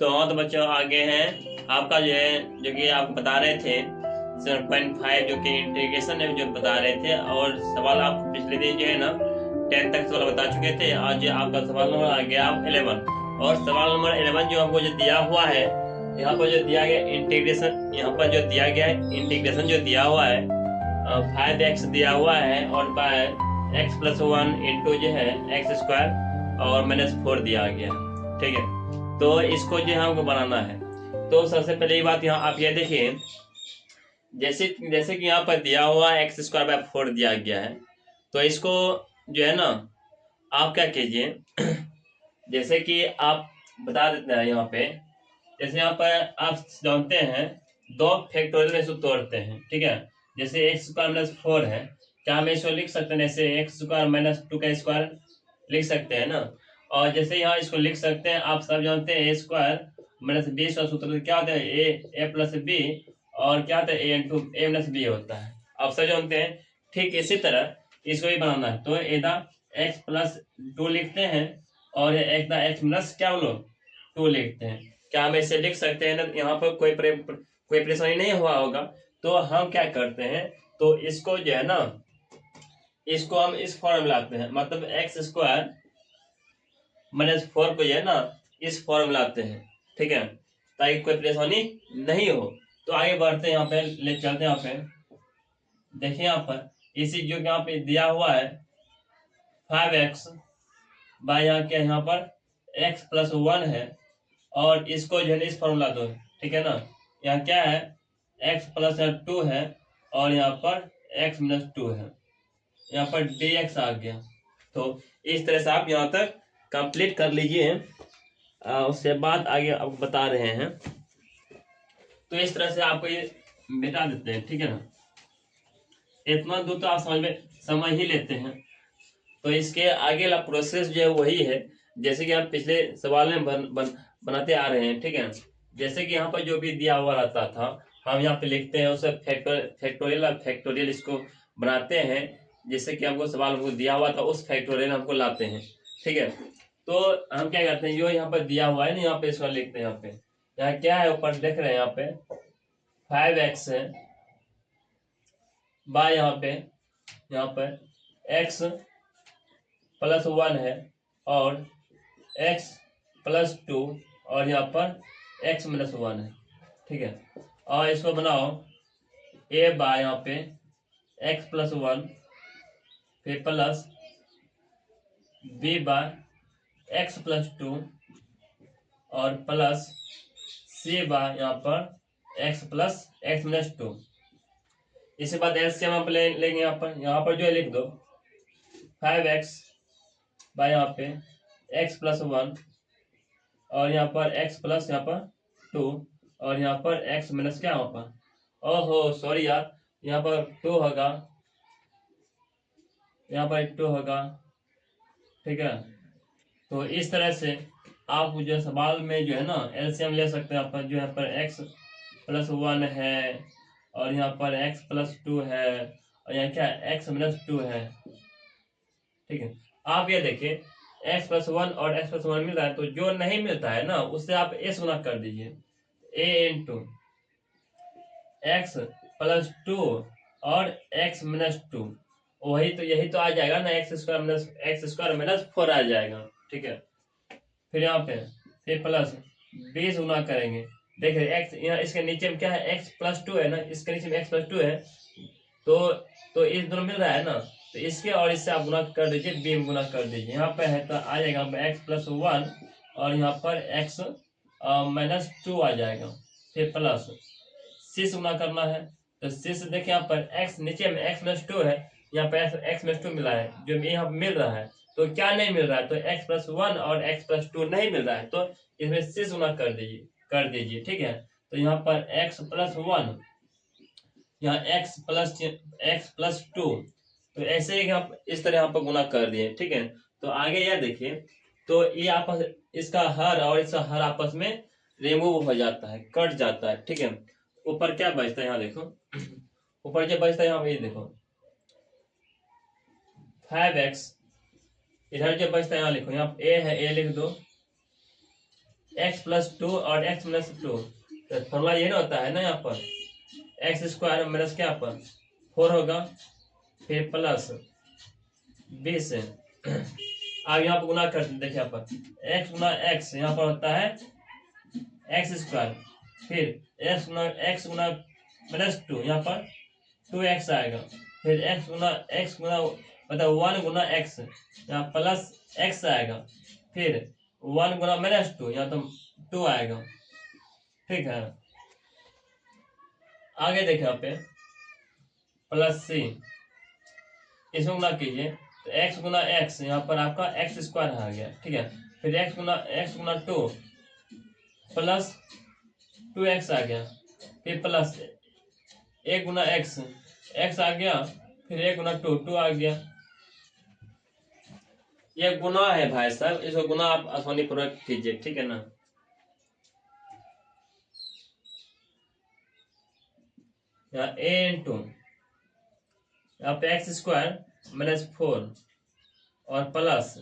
तो हाँ तो बच्चों आगे हैं आपका जो है जो कि आप बता रहे थे 7.5 जो कि इंटीग्रेशन है जो बता रहे थे। और सवाल आप पिछले दिन जो है ना 10 तक सवाल बता चुके थे। आज आपका सवाल नंबर आ गया 11। और सवाल नंबर 11 जो हमको जो दिया हुआ है, यहाँ पर जो दिया गया इंटीग्रेशन, यहाँ पर जो दिया गया है इंटीग्रेशन जो दिया हुआ है 5x दिया हुआ है और बाय x+1 इंटू जो है x² और -4 दिया गया है। ठीक है, तो इसको जो है हमको बनाना है। तो सबसे पहले बात यहाँ आप ये देखिए, जैसे जैसे कि यहाँ पर दिया हुआ है x² 4 दिया गया है। तो इसको जो है ना आप क्या कीजिए जैसे कि आप बता देते हैं यहाँ पे, जैसे यहाँ पर आप जानते हैं दो फैक्टोरियल में इसको तोड़ते हैं। ठीक है, जैसे x² -4 है, क्या हम इसको लिख सकते हैं जैसे x² -2 का स्क्वायर लिख सकते हैं ना। और जैसे यहाँ इसको लिख सकते हैं, आप सब जानते हैं a² - b का सूत्र क्या होता है, a+b और क्या होता है a होता है, आप सब जानते हैं। ठीक इसी तरह इसको भी बनाना है, तो एदा x+2 लिखते हैं और x क्या बोलो 2 लिखते हैं। क्या हम ऐसे लिख सकते हैं ना, यहाँ पर कोई परेशानी नहीं हुआ होगा। तो हम क्या करते हैं, तो इसको जो है ना इसको हम इस फॉर्म में लाते हैं, मतलब x² -4 को जो है ना इस फॉर्म में लाते हैं। ठीक है, ताकि कोई परेशानी नहीं हो। तो आगे बढ़ते हैं, यहाँ पे ले चलते हैं। यहाँ पे देखिए, यहाँ पर इसी जो यहाँ पे दिया हुआ है 5x बाय यहाँ पर x+1 है और इसको जो है इस फॉर्मूला दो। ठीक है ना, यहाँ क्या है x+2 है और यहाँ पर x-2 है, यहाँ पर dx आ गया। तो इस तरह से आप यहाँ तक कंप्लीट कर लीजिए, उसके बाद आगे आप बता रहे हैं। तो इस तरह से आपको ये मिटा देते हैं। ठीक है ना, इतना दूर तो आप समझ ही लेते हैं। तो इसके आगे वाला प्रोसेस जो है वही है जैसे कि आप पिछले सवाल में बनाते आ रहे हैं। ठीक है, जैसे कि यहाँ पर जो भी दिया हुआ रहता था हम यहाँ पे लिखते हैं उसे फैक्टोरियल और फैक्टोरियल इसको बनाते हैं। जैसे कि हमको सवाल हमको दिया हुआ था उस फैक्टोरियल हमको लाते हैं। ठीक है, तो हम क्या करते हैं, जो यहाँ पर दिया हुआ है ना यहाँ पे इसको लिखते हैं। यहाँ क्या है ऊपर देख रहे हैं, यहाँ पे 5x है बाय यहाँ पर x+1 है और x+2 और यहाँ पर x-1 है। ठीक है, और इसको बनाओ a बाय यहाँ पे x+1 फिर प्लस b बाय x+2 और प्लस c बाय यहाँ पर x+x-2। इसके बाद एलसीएम आप लेंगे, यहाँ पर जो है लिख दो 5x बाय यहाँ पे x+1 और यहाँ पर x+ यहाँ पर 2 और यहाँ पर x- क्या यहाँ पर, ओहो सॉरी यार, यहाँ पर 2 होगा, यहाँ पर 2 होगा। ठीक है, तो इस तरह से आप जो सवाल में जो है ना एलसीएम ले सकते हैं। यहाँ पर जो यहाँ पर x+1 है और यहाँ पर x+2 है और यहाँ क्या x-2 है। ठीक है, आप ये देखिए x+1 और x+1 मिल रहा है, तो जो नहीं मिलता है ना उससे आप s गुना कर दीजिए, a इंटू x+2 और x-2, वही तो यही तो आ जाएगा ना, x² -4 आ जाएगा। ठीक है, फिर यहाँ पे फिर प्लस 20 गुना करेंगे। देखिए x यहाँ इसके नीचे में क्या है x+2 है ना, इसके नीचे में x+2 है, तो इस दोनों मिल रहा है ना, तो इसके और इससे आप गुना कर दीजिए, b में गुना कर दीजिए। यहाँ पे है तो आ जाएगा x+1 और यहाँ पर x-2 आ जाएगा, फिर प्लस c से गुना करना है। तो c से देखिए यहाँ पर x नीचे में x-2 है, यहाँ पर x-2 मिला है जो यहाँ मिल रहा है, तो क्या नहीं मिल रहा है, तो x+1 और x+2 नहीं मिल रहा है, तो इसमें c से गुना कर दीजिए। ठीक है, तो यहाँ पर x+1 यहाँ x+2, तो ऐसे ही आप इस तरह यहाँ पर गुना कर दिए। ठीक है, तो आगे यह देखिए, तो ये आपस इसका हर और इसका हर आपस में रिमूव हो जाता है, कट जाता है। ठीक है, ऊपर क्या बचता है यहाँ देखो, ऊपर जो बचता है यहाँ पे देखो 5x, इधर जो बचता है यहाँ लिखो, यहाँ a है a लिख दो एक्स प्लस टू और एक्स माइनस टू, तो फॉर्मूला ये ना होता है ना, यहाँ पर एक्स स्क्वायर माइनस क्या पर 4 होगा, फिर प्लस 20 अब यहाँ पर गुना करते हैं। देखिए यहाँ पर एक्स गुना एक्स यहाँ पर होता है एक्स स्क्वायर, फिर एक्स गुना माइनस टू, यहाँ पर 2x आएगा, फिर एक्स गुना मतलब 1 गुना एक्स, यहाँ प्लस एक्स आएगा, फिर 1 गुना माइनस टू, यहाँ तो 2 आएगा। ठीक है, आगे देखिए यहाँ पे प्लस सी, इसमें गुना कीजिए तो एक्स गुना एक्स, यहाँ पर आपका एक्स स्क्वायर आ गया। ठीक है, फिर एक्स गुना टू प्लस 2x आ गया, फिर प्लस 1 गुना एक्स, एक्स आ गया, फिर 1 गुना टू आ गया। ये गुना है भाई साहब, इसको गुना आप आसानी पूर्वक कीजिए। ठीक है ना, यहाँ a इंटू यहाँ पे एक्स स्क्वायर माइनस 4 और प्लस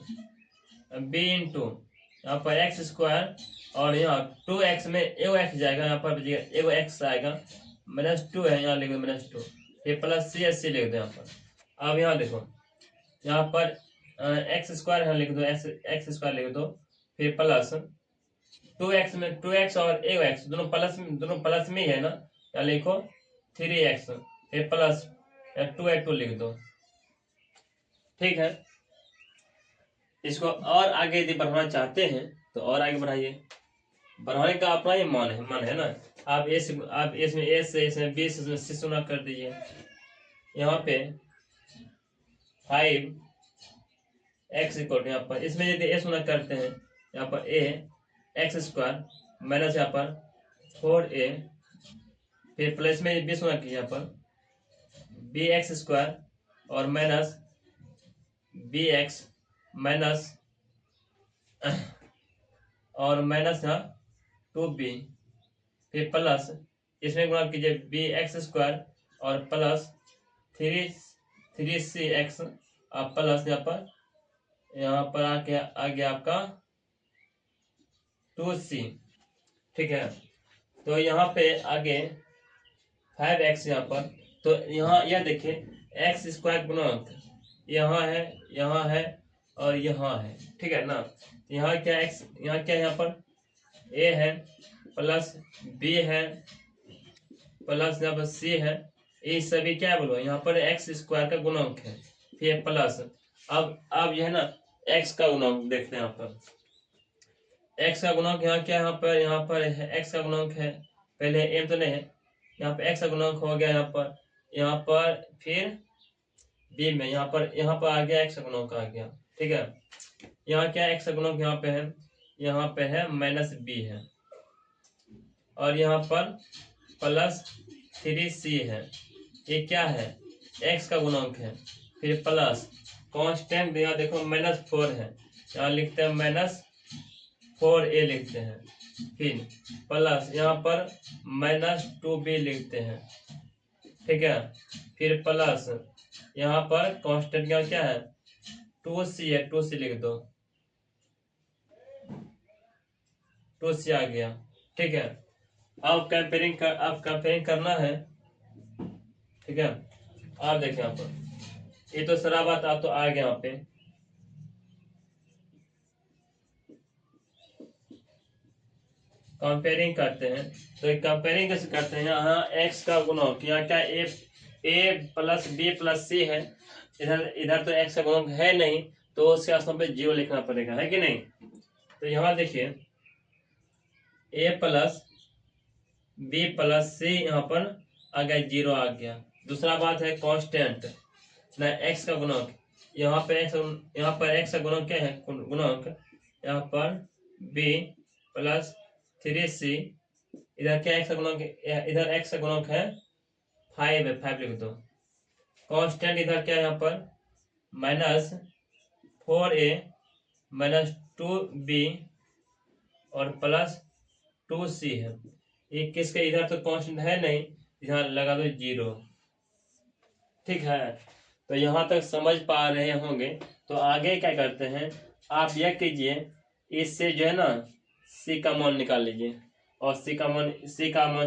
b इंटू यहाँ पर एक्स स्क्वायर, और यहाँ 2x में एगो एक्स जाएगा, यहाँ पर एगो एक्स आएगा, माइनस 2 है, यहाँ लिख दो माइनस 2, ये प्लस सी एस सी लिख दो यहाँ पर। अब यहाँ देखो, यहाँ पर एक्स स्क्वायर यहाँ लिख दो, एक्स स्क्वायर लिख दो, फिर प्लस 2x में 2x और एगो एक्स दोनों प्लस में ही है ना, यहाँ लिखो 3x, फिर प्लस 2 लिख दो। ठीक है, इसको और आगे यदि बढ़ाना चाहते हैं तो और आगे बढ़ाइए, बढ़ाने का अपना ही मन है ना। आप इसमें ए से इसमें बी से सी गुना कर दीजिए, यहाँ पे 5x इक्वल, यहाँ पर इसमें यदि ए गुना करते हैं, यहाँ पर ए एक्स स्क्वायर माइनस यहाँ पर 4a, फिर प्लस में 20 गुना कीजिए, यहाँ पर बी एक्स स्क्वायर और माइनस बी एक्स माइनस और माइनस यहाँ 2b, फिर प्लस इसमें गुणा कीजिए बी एक्स स्क्वायर और प्लस 3c x और प्लस यहाँ पर आ गया आपका 2c। ठीक है, तो यहाँ पे आगे 5x यहाँ पर, तो यहाँ यह देखिए एक्स स्क्वायर गुणक यहाँ है और यहाँ है। ठीक है ना, यहाँ क्या एक्स, यहाँ क्या है, यहाँ पर a है प्लस b है प्लस यहाँ पर c है, ये सभी क्या बोलो, यहाँ पर एक्स स्क्वायर का गुणक है, फिर प्लस अब यह ना एक्स का गुणक देखते हैं। यहाँ पर एक्स का गुणक यहाँ क्या है, यहाँ पर एक्स का गुणक है, पहले एम तो नहीं है, यहाँ पर एक्स का गुणक हो गया, यहाँ पर फिर बी में यहाँ पर आ गया एक्स का गुणक आ गया। ठीक है, यहाँ क्या एक्स का गुणक यहाँ पे है माइनस बी है, और यहाँ पर प्लस 3c है, ये क्या है एक्स का गुणक है, फिर प्लस कांस्टेंट यहाँ देखो माइनस 4 है, यहाँ लिखते हैं माइनस 4a लिखते हैं, फिर प्लस यहाँ पर माइनस 2b लिखते हैं। ठीक है, फिर प्लस यहाँ पर कांस्टेंट क्या है 2c है, 2c लिख दो, 2c आ गया। ठीक है, अब कंपेयरिंग करना है। ठीक है, आप देखिए यहाँ पर ये तो सारा बात आप तो आ गया, यहाँ पे कंपेयरिंग करते हैं, तो एक कंपेयरिंग कैसे करते हैं, यहाँ एक्स का गुणक यहाँ क्या ए प्लस बी प्लस सी है, इधर तो एक्स का गुणक है नहीं, तो उसके स्थान पे 0 लिखना पड़ेगा, है कि नहीं। तो यहाँ देखिए ए प्लस बी प्लस सी यहाँ पर आ गया 0 आ गया। दूसरा बात है कांस्टेंट ना एक्स का गुणक, यहाँ पर एक्स का गुणक क्या है, गुणक यहाँ पर बी प्लस 3c, इधर क्या एक्स का गुणक, इधर एक्स का गुणक है 5 है, 5 लिख दो। कांस्टेंट इधर क्या है, यहाँ पर माइनस 4a माइनस 2b और प्लस 2c है, ये किसके, इधर तो कांस्टेंट है नहीं, यहाँ लगा दो 0। ठीक है, तो यहाँ तक समझ पा रहे होंगे। तो आगे क्या करते हैं, आप यह कीजिए, इससे जो है ना सी का मान निकाल लीजिए, और सी का मान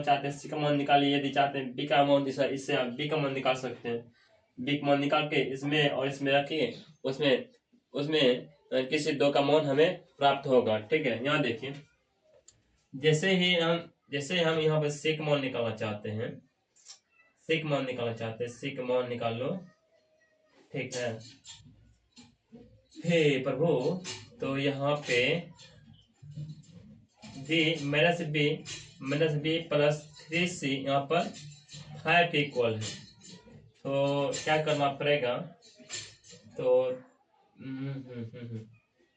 चाहते हैं सी का मान निकालिए, यदि चाहते हैं बी का मान, इससे आप बी का मान निकाल सकते हैं। बी का मान निकाल के इसमें और इसमें रखिए, उसमें उसमें किसी दो का मान हमें प्राप्त होगा। ठीक है, यहाँ देखिए, जैसे हम यहाँ पे सी का मान निकालना चाहते हैं, सी का मान निकालना चाहते हैं, सी का मान निकाल लो। ठीक है, हे प्रभु, तो यहाँ पे बी प्लस 3c यहाँ पर 5 के इक्वल है। तो क्या करना पड़ेगा, तो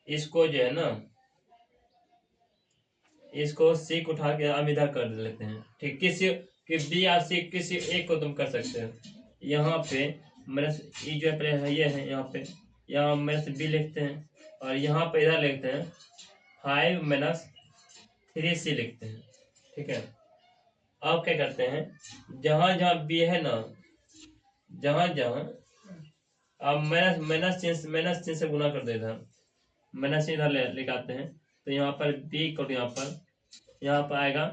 इसको जो है ना, इसको सी को उठा के हम इधर कर लेते हैं। ठीक, किसी बी या सी किसी एक को तुम कर सकते हो। यहाँ पे माइनस ई जो है ये है, यहाँ माइनस बी लिखते हैं, और यहाँ पे इधर लिखते हैं 5 माइनस 3c लिखते हैं। ठीक है, अब क्या करते हैं, जहां जहां बी है ना, जहां जहां अब माइनस चिन्ह से गुना कर देता है, माइनस चिन्ह इधर लेके आते हैं, तो यहाँ पर बी को यहाँ पर आएगा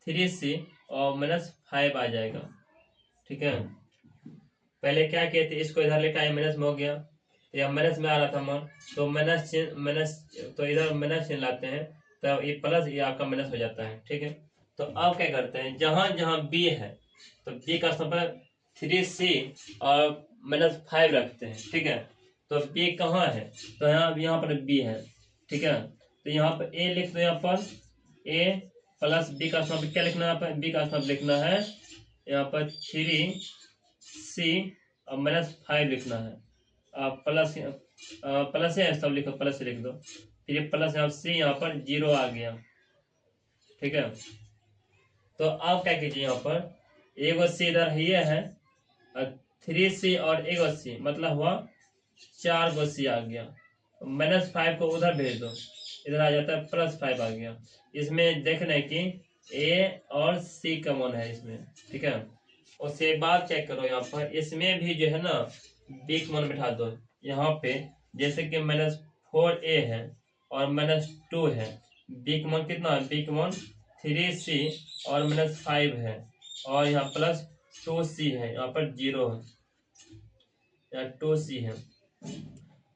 3c और -5 आ जाएगा। ठीक है, पहले क्या किए थे, इसको इधर लेके आए, माइनस में हो गया, या माइनस में आ रहा था मान, तो माइनस तो इधर माइनस चिन्ह लाते हैं, तो ये प्लस ये आपका माइनस हो जाता है। ठीक है, तो अब क्या करते हैं, जहां जहां बी है तो बी का समय 3c और -5 रखते हैं। ठीक है, तो बी कहाँ है, तो यहाँ पर बी है। ठीक है, तो यहाँ पर ए लिख दो, यहाँ पर ए प्लस बी का समय क्या लिखना है, यहाँ पर बी का समय लिखना है यहाँ पर 3c और -5 लिखना है। प्लस है, सब लिखो, प्लस लिख दो, फिर प्लस यहाँ सी, यहाँ पर 0 आ गया। ठीक है, तो अब क्या कीजिए, यहाँ पर एगो सी इधर ये है, 3c और एगो सी, मतलब हुआ 4 गो सी आ गया। -5 को उधर भेज दो, इधर आ जाता है +5 आ गया। इसमें देखना है कि ए और सी का मान है इसमें। ठीक है, उसके बाद क्या करो, यहाँ पर इसमें भी जो है ना बी का मान बिठा दो। यहाँ पे जैसे कि -4a है और -2 है, बी का मान कितना है, बी का मान 3c और -5 है, और यहाँ +2c है, यहाँ पर 0 है, यहाँ 2c है,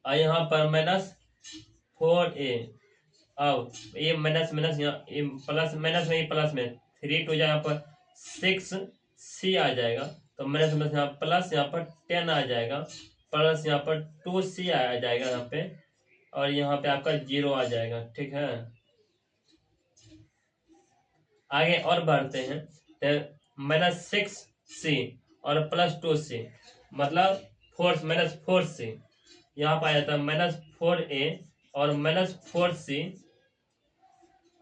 और यहाँ पर -4a, अब ये माइनस यहाँ प्लस माइनस में प्लस में 3 2 यहाँ पर 6c आ जाएगा, तो माइनस यहाँ प्लस, यहाँ पर 10 आ जाएगा, प्लस यहाँ पर 2c आ जाएगा यहाँ पे, और यहाँ पे आपका 0 आ जाएगा। ठीक है, आगे और बढ़ते हैं, तो -6c और +2c मतलब -4c, यहाँ पर आ जाता है -4a और -4c,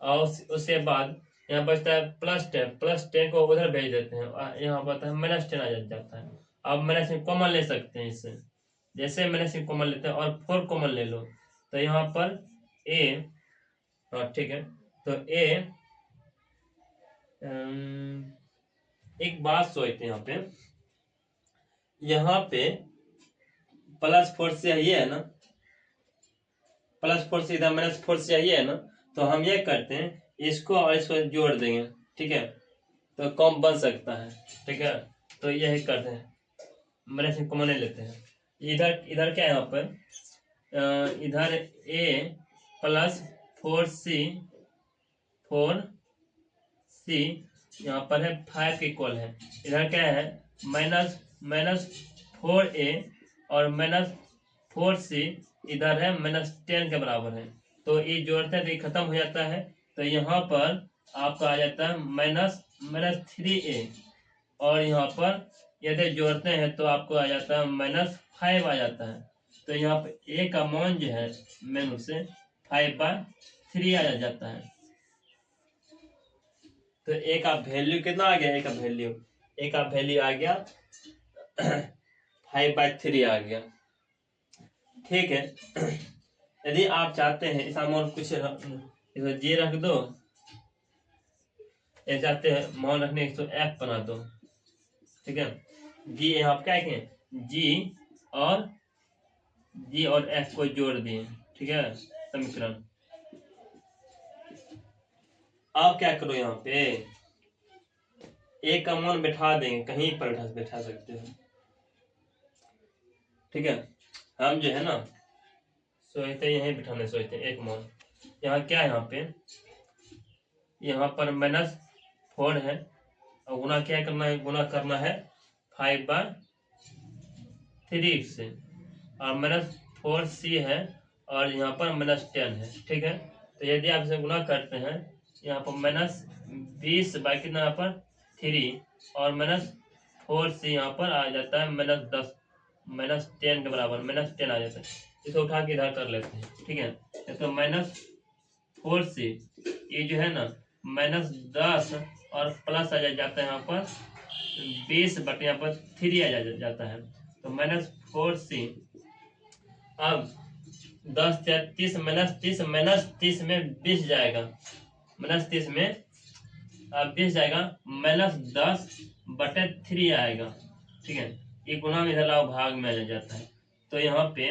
और उसके बाद यहाँ बचता है +10 को उधर भेज देते हैं, यहाँ पर -10 आ जाता है। अब -10 कॉमन ले सकते हैं इससे, जैसे -10 कॉमन लेते हैं और 4 कॉमन ले लो, तो यहाँ पर a, हाँ ठीक है, तो a एक बात सोचते हैं, यहाँ पे +4 से ये है ना, +4 से इधर -4 से ये है ना, तो हम ये करते हैं, इसको और इसको जोड़ देंगे। ठीक है, तो कम बन सकता है। ठीक है, तो यही करते हैं, माइनस कॉमन ले लेते हैं। इधर क्या है, यहाँ पर इधर a + 4c यहाँ पर है 5 के इक्वल है। इधर क्या है, -4a और -4c इधर है -10 के बराबर है, तो ये जोड़ते हैं तो ये खत्म हो जाता है, तो यहाँ पर आपका आ जाता है -3a, और यहाँ पर यदि जोड़ते हैं तो आपको आ जाता है -5 आ जाता है, तो यहाँ पर a का मान जो है मेनू से 5/3 आ जाता है। तो a का वैल्यू कितना आ गया, a का वैल्यू आ गया 5/3 आ गया। ठीक है, यदि आप चाहते हैं इस अमाउंट कुछ जी रख दो, या चाहते हैं मान रखने तो f बना दो। ठीक है, जी आप क्या कहें, जी और f को जोड़ दिए। ठीक है, समीकरण। आप क्या करो, यहाँ पे एक का मान बैठा देंगे, कहीं पर बैठा सकते हो, ठीक है। हम जो है ना सोचते यहीं बिठाने सोचते हैं एक मान। यहाँ क्या है, यहाँ पर -4 है और गुना क्या करना है, गुना करना है 5/3 से, और -4c है और यहाँ पर -10 है, ठीक है। तो यदि आप इसे गुना करते हैं, यहाँ पर -20 बाई कितना यहाँ पर 3 और -4c यहाँ पर आ जाता है -10, -10 के बराबर -10 आ जाता है। इसे उठा के इधर कर लेते हैं, ठीक है। तो -4c ये जो है ना -10 और प्लस आ जाता है यहाँ पर 20 बटे यहाँ पर 3 आ जाता है। तो -4c, अब 10 या 30 -30 में 20 जाएगा, -30 में अब 20 जाएगा, -10/3 आएगा, ठीक है। ये गुना में इधर लाओ भाग में आ जाता है। तो यहाँ पे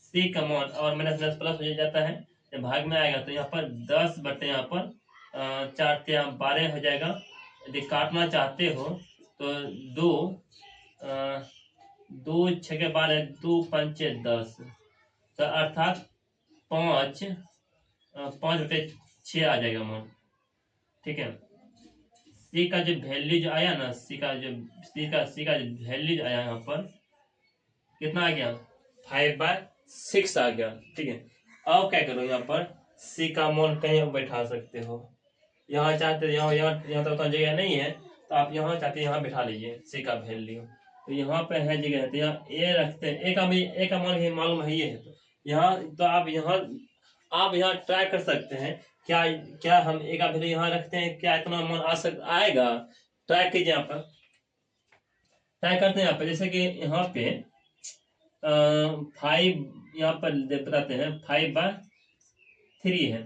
c का मान और माइनस प्लस प्लस हो जाता है, जब भाग में आएगा तो यहाँ पर 10 बटे यहाँ पर 4 या 12 हो जाएगा। यदि काटना चाहते हो तो 2 6 के 12, 2 5 10, तो अर्थात 5/6 आ जाएगा मान, ठीक है। सी का जो वैल्यू जो आया ना, सी का जो वैल्यू जो आया यहाँ पर कितना आ गया, 5/6 आ गया, ठीक है। अब क्या करो, यहाँ पर सी का मान कहीं बैठा सकते हो, यहाँ चाहते यहाँ यहाँ यहाँ तो उतना जगह नहीं है, तो आप यहाँ चाहते यहाँ बैठा लीजिए सी का वैल्यू। तो यहाँ पे है जगह, तो यहाँ ए रखते हैं, ए का मान मालूम है ये है, तो यहाँ तो आप यहाँ ट्राई कर सकते हैं, क्या क्या हम ए का वैल्यू यहाँ रखते हैं, क्या इतना मान आएगा। ट्राई कीजिए, यहाँ पर ट्राई करते हैं। यहाँ पर जैसे कि यहाँ पे 5 यहाँ पर बताते हैं 5/3 है,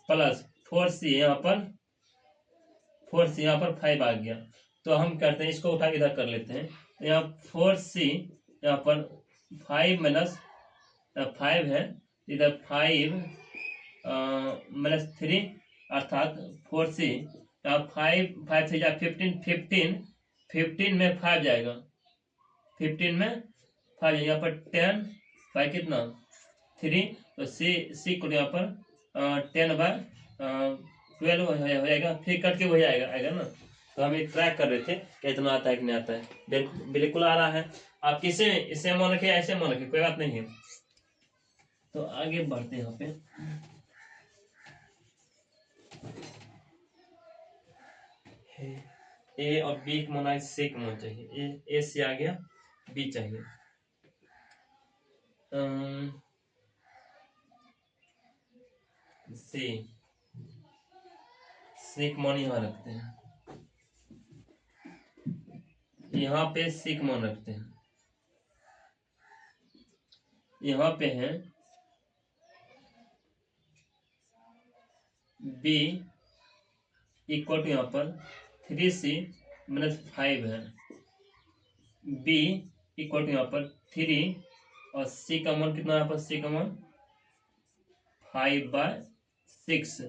प्लस 4c यहाँ पर 4c यहाँ पर 5 आ गया। तो हम करते हैं, इसको उठा के इधर कर लेते हैं। तो यहाँ 4c यहाँ पर 5 माइनस 5 है, इधर 5 -3 अर्थात 4c, यहाँ 5 से 15 में 5 जाएगा, 15 में 5 यहाँ पर 10 बाई कितना 3, तो सी को यहाँ पर 10/12 हो जाएगा, फिर कट के हो आएगा ना। तो हम एक ट्रैक कर रहे थे कि इतना आता है कि नहीं आता है, बिल्कुल आ रहा है। आप किसे इसे मान रखे ऐसे मान रखे, कोई बात नहीं है। तो आगे बढ़ते हैं, यहाँ पे ए और बी का मान सी का मान चाहिए, ए से आ गया, बी चाहिए। सी का मान यहाँ रखते हैं, यहाँ पे सी का मान रखते हैं, यहाँ पे है बी इक्वल टू यहाँ पर 3c - 5 है, बी इक्वल टू यहाँ पर 3 और सी का मान कितना, यहाँ पर सी का मान 5/6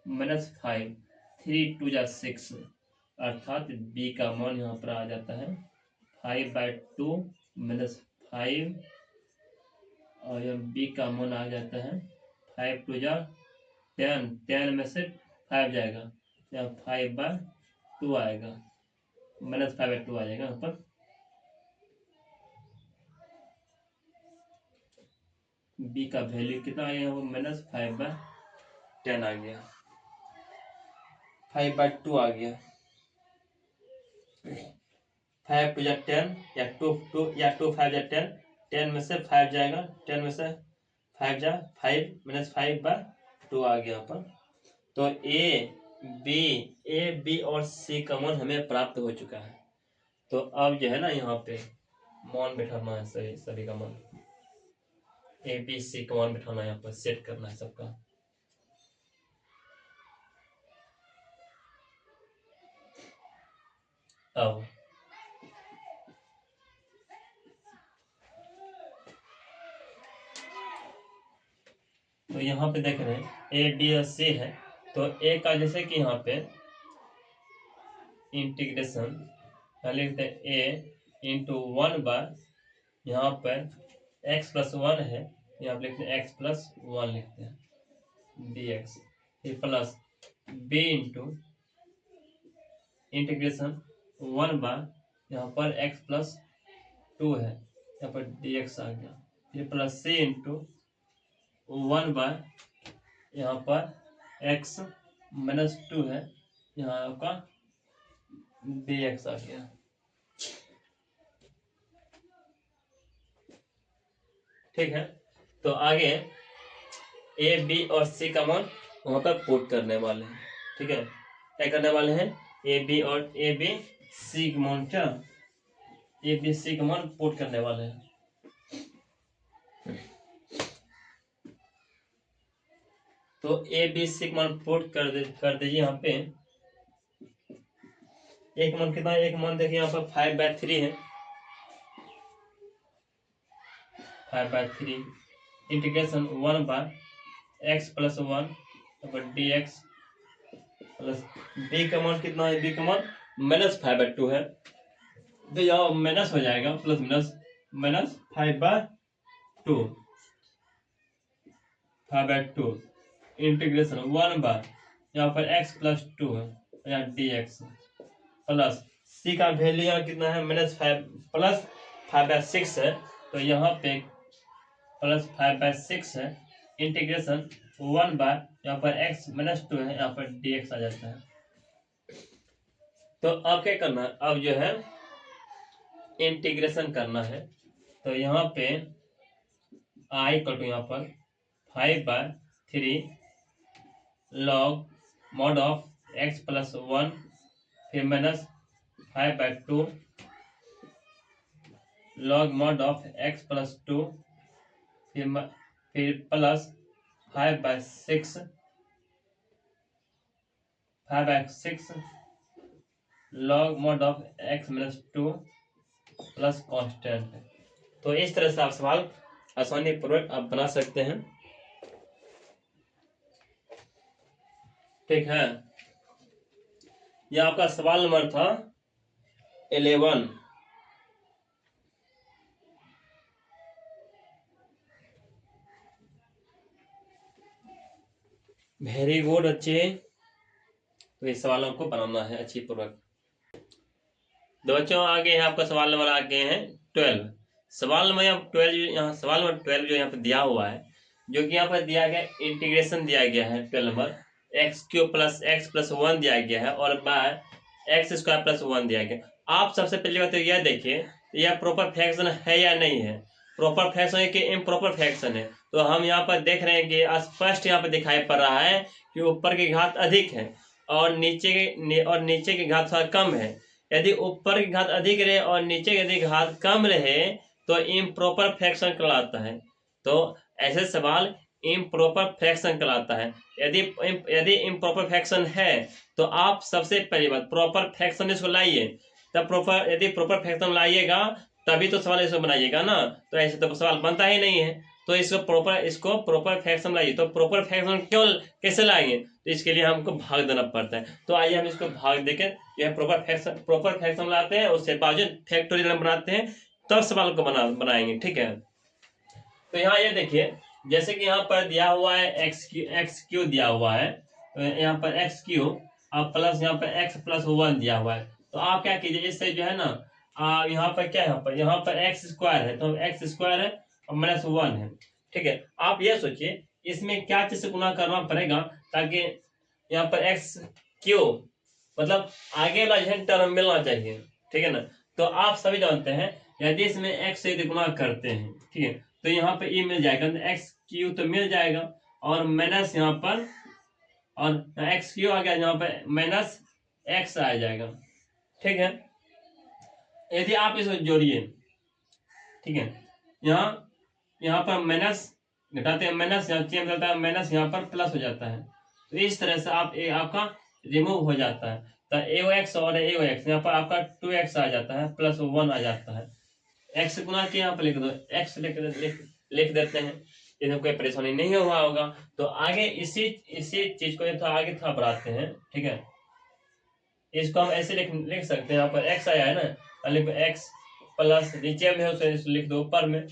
-5, 3 2 जा 6, अर्थात बी का मान यहाँ पर आ जाता है 5/2 -5, और यह बी का मान आ जाता है 5 2 जा 10, 10 में से 5 जाएगा, यहाँ 5/2 आएगा, -5/2 आ जाएगा यहाँ पर। बी का वैल्यू कितना आ गया, वो -5/10 आ गया, 5/2 आ गया, 5 2 जा 10 या 2 5 जा 10, 10 में से 5 जाएगा, 10 में से 5 जा 5 -5/2 आ गया यहाँ पर। तो ए बी और सी का मान हमें प्राप्त हो चुका है। तो अब जो है ना, यहाँ पे मान बैठाना है, सभी का मान ए बी सी का मान बैठाना है, यहाँ पर सेट करना है सबका। अब तो तो यहाँ पे देख रहे हैं ए बी और सी है, तो ए का जैसे कि यहाँ पे इंटीग्रेशन लिखते हैं ए इंटू 1/, यहाँ पर x प्लस 1 है, यहाँ पे लिखते हैं x प्लस 1 लिखते हैं dx, फिर प्लस b इंटू इंटीग्रेशन 1/, यहाँ पर x प्लस 2 है, यहाँ पर dx आ गया, फिर प्लस c इंटू 1/, यहाँ पर x माइनस 2 है, यहाँ आपका dx आ गया। ठीक है, तो आगे ए बी और सी का मान वहां पर पुट करने वाले हैं। ठीक है, क्या करने वाले हैं, ए बी सी का मान, क्या ए बी सी का मान पुट करने वाले हैं। तो ए बी सी का मान पुट कर दीजिए। यहाँ पे एक मान कितना है, एक मान देखिए यहाँ पर 5/3 है, 5/3 integration 1/x plus 1 dx plus b का मान कितना है, b का मान -5/2 है, तो यहाँ माइनस हो जाएगा, प्लस माइनस 5/2 इंटीग्रेशन 1/, यहाँ पर x प्लस 2 है, यहाँ dx प्लस c का वैल्यू यहाँ कितना है, -5 प्लस 5/6 है, तो यहाँ पे प्लस 5/6 है, इंटीग्रेशन 1/, यहाँ पर x माइनस 2 है, यहाँ पर dx आ जाता है। तो अब क्या करना है, अब जो है इंटीग्रेशन करना है, तो यहाँ पे i इक्वल टू यहाँ पर 5/3 log mod of x plus 1, फिर minus 5/2 log mod of x plus 2, फिर plus 5/6 log mod of x minus 2 plus constant. तो इस तरह से आप सवाल आसानी पूर्वक आप बना सकते हैं। ठीक है, यह आपका सवाल नंबर था 11। वेरी गुड बच्चे, तो इस सवालों को बनाना है अच्छी पूर्वक। तो बच्चों आगे है आपका सवाल नंबर आगे है 12। सवाल नंबर यहाँ 12 यहाँ सवाल नंबर 12 जो यहाँ पे दिया हुआ है, जो कि यहाँ पर दिया गया इंटीग्रेशन दिया गया है 12 number, x³ plus x plus 1 दिया गया है और बाय x² प्लस 1 दिया गया। आप सबसे पहले बात तो यह देखिए यह प्रॉपर फ्रैक्शन है या नहीं है। प्रॉपर फ्रैक्शन है कि इम्प्रॉपर फ्रैक्शन है, तो हम यहाँ पर देख रहे हैं कि स्पष्ट यहाँ पर दिखाई पड़ रहा है कि ऊपर की घात अधिक है और नीचे की घात थोड़ा कम है। यदि ऊपर की घात अधिक रहे और नीचे की यदि घात कम रहे तो इम्प्रॉपर फ्रैक्शन कहलाता है। तो ऐसे सवाल इम्प्रॉपर फ्रैक्शन कहलाता है। यदि इम्प्रॉपर फ्रैक्शन है तो आप सबसे पहली बात प्रॉपर फ्रैक्शन इसको लाइए, तब यदि प्रॉपर फ्रैक्शन लाइएगा तभी तो सवाल इसको बनाइएगा ना, तो ऐसे तो सवाल बनता ही नहीं है। तो इसको प्रॉपर फ्रैक्शन लाइए। तो प्रॉपर फ्रैक्शन कैसे लाएंगे, तो इसके लिए हमको भाग देना पड़ता है। तो आइए हम इसको भाग देकर यह प्रॉपर फ्रैक्शन लाते हैं, उससे बावजूद फैक्टोरियल बनाते हैं, तब सवाल को बनाएंगे। ठीक है, तो यहाँ ये देखिए जैसे कि यहाँ पर दिया हुआ है x³ दिया हुआ है, तो यहाँ पर x³ और प्लस यहाँ पर x प्लस 1 दिया हुआ है। तो आप क्या कीजिए, इससे जो है ना यहाँ पर क्या है, यहाँ पर x² है, तो x² है और -1 है। ठीक है, आप ये सोचिए इसमें क्या चीज से गुना करना पड़ेगा ताकि यहाँ पर x³ मतलब आगे वाला टर्म मिलना चाहिए। ठीक है ना, तो आप सभी जानते हैं यदि इसमें x से गुना करते हैं, ठीक है, तो यहाँ पे ये मिल जाएगा, तो x³ तो मिल जाएगा और माइनस यहाँ पर और x³ आ गया, यहाँ पे माइनस x आ जाएगा। ठीक है, यदि आप इसको जोड़िए, ठीक है, यहाँ पर माइनस घटाते हैं, माइनस यहाँ चेंज होता है, माइनस यहाँ पर प्लस हो जाता है। तो इस तरह से आपका रिमूव हो जाता है, तो AOX और AOX यहाँ पर आपका 2x आ जाता है, +1 आ जाता है। x गुना के यहाँ पर लिख दो, x लिख देते हैं, इसमें कोई परेशानी नहीं हुआ होगा। तो आगे इसी इसी चीज को थोड़ा आगे थोड़ा बढ़ाते हैं, ठीक है। इसको हम ऐसे लिख सकते हैं, यहाँ पर x आया है ना, लिखो x प्लस नीचे में है उसे लिख दो ऊपर में,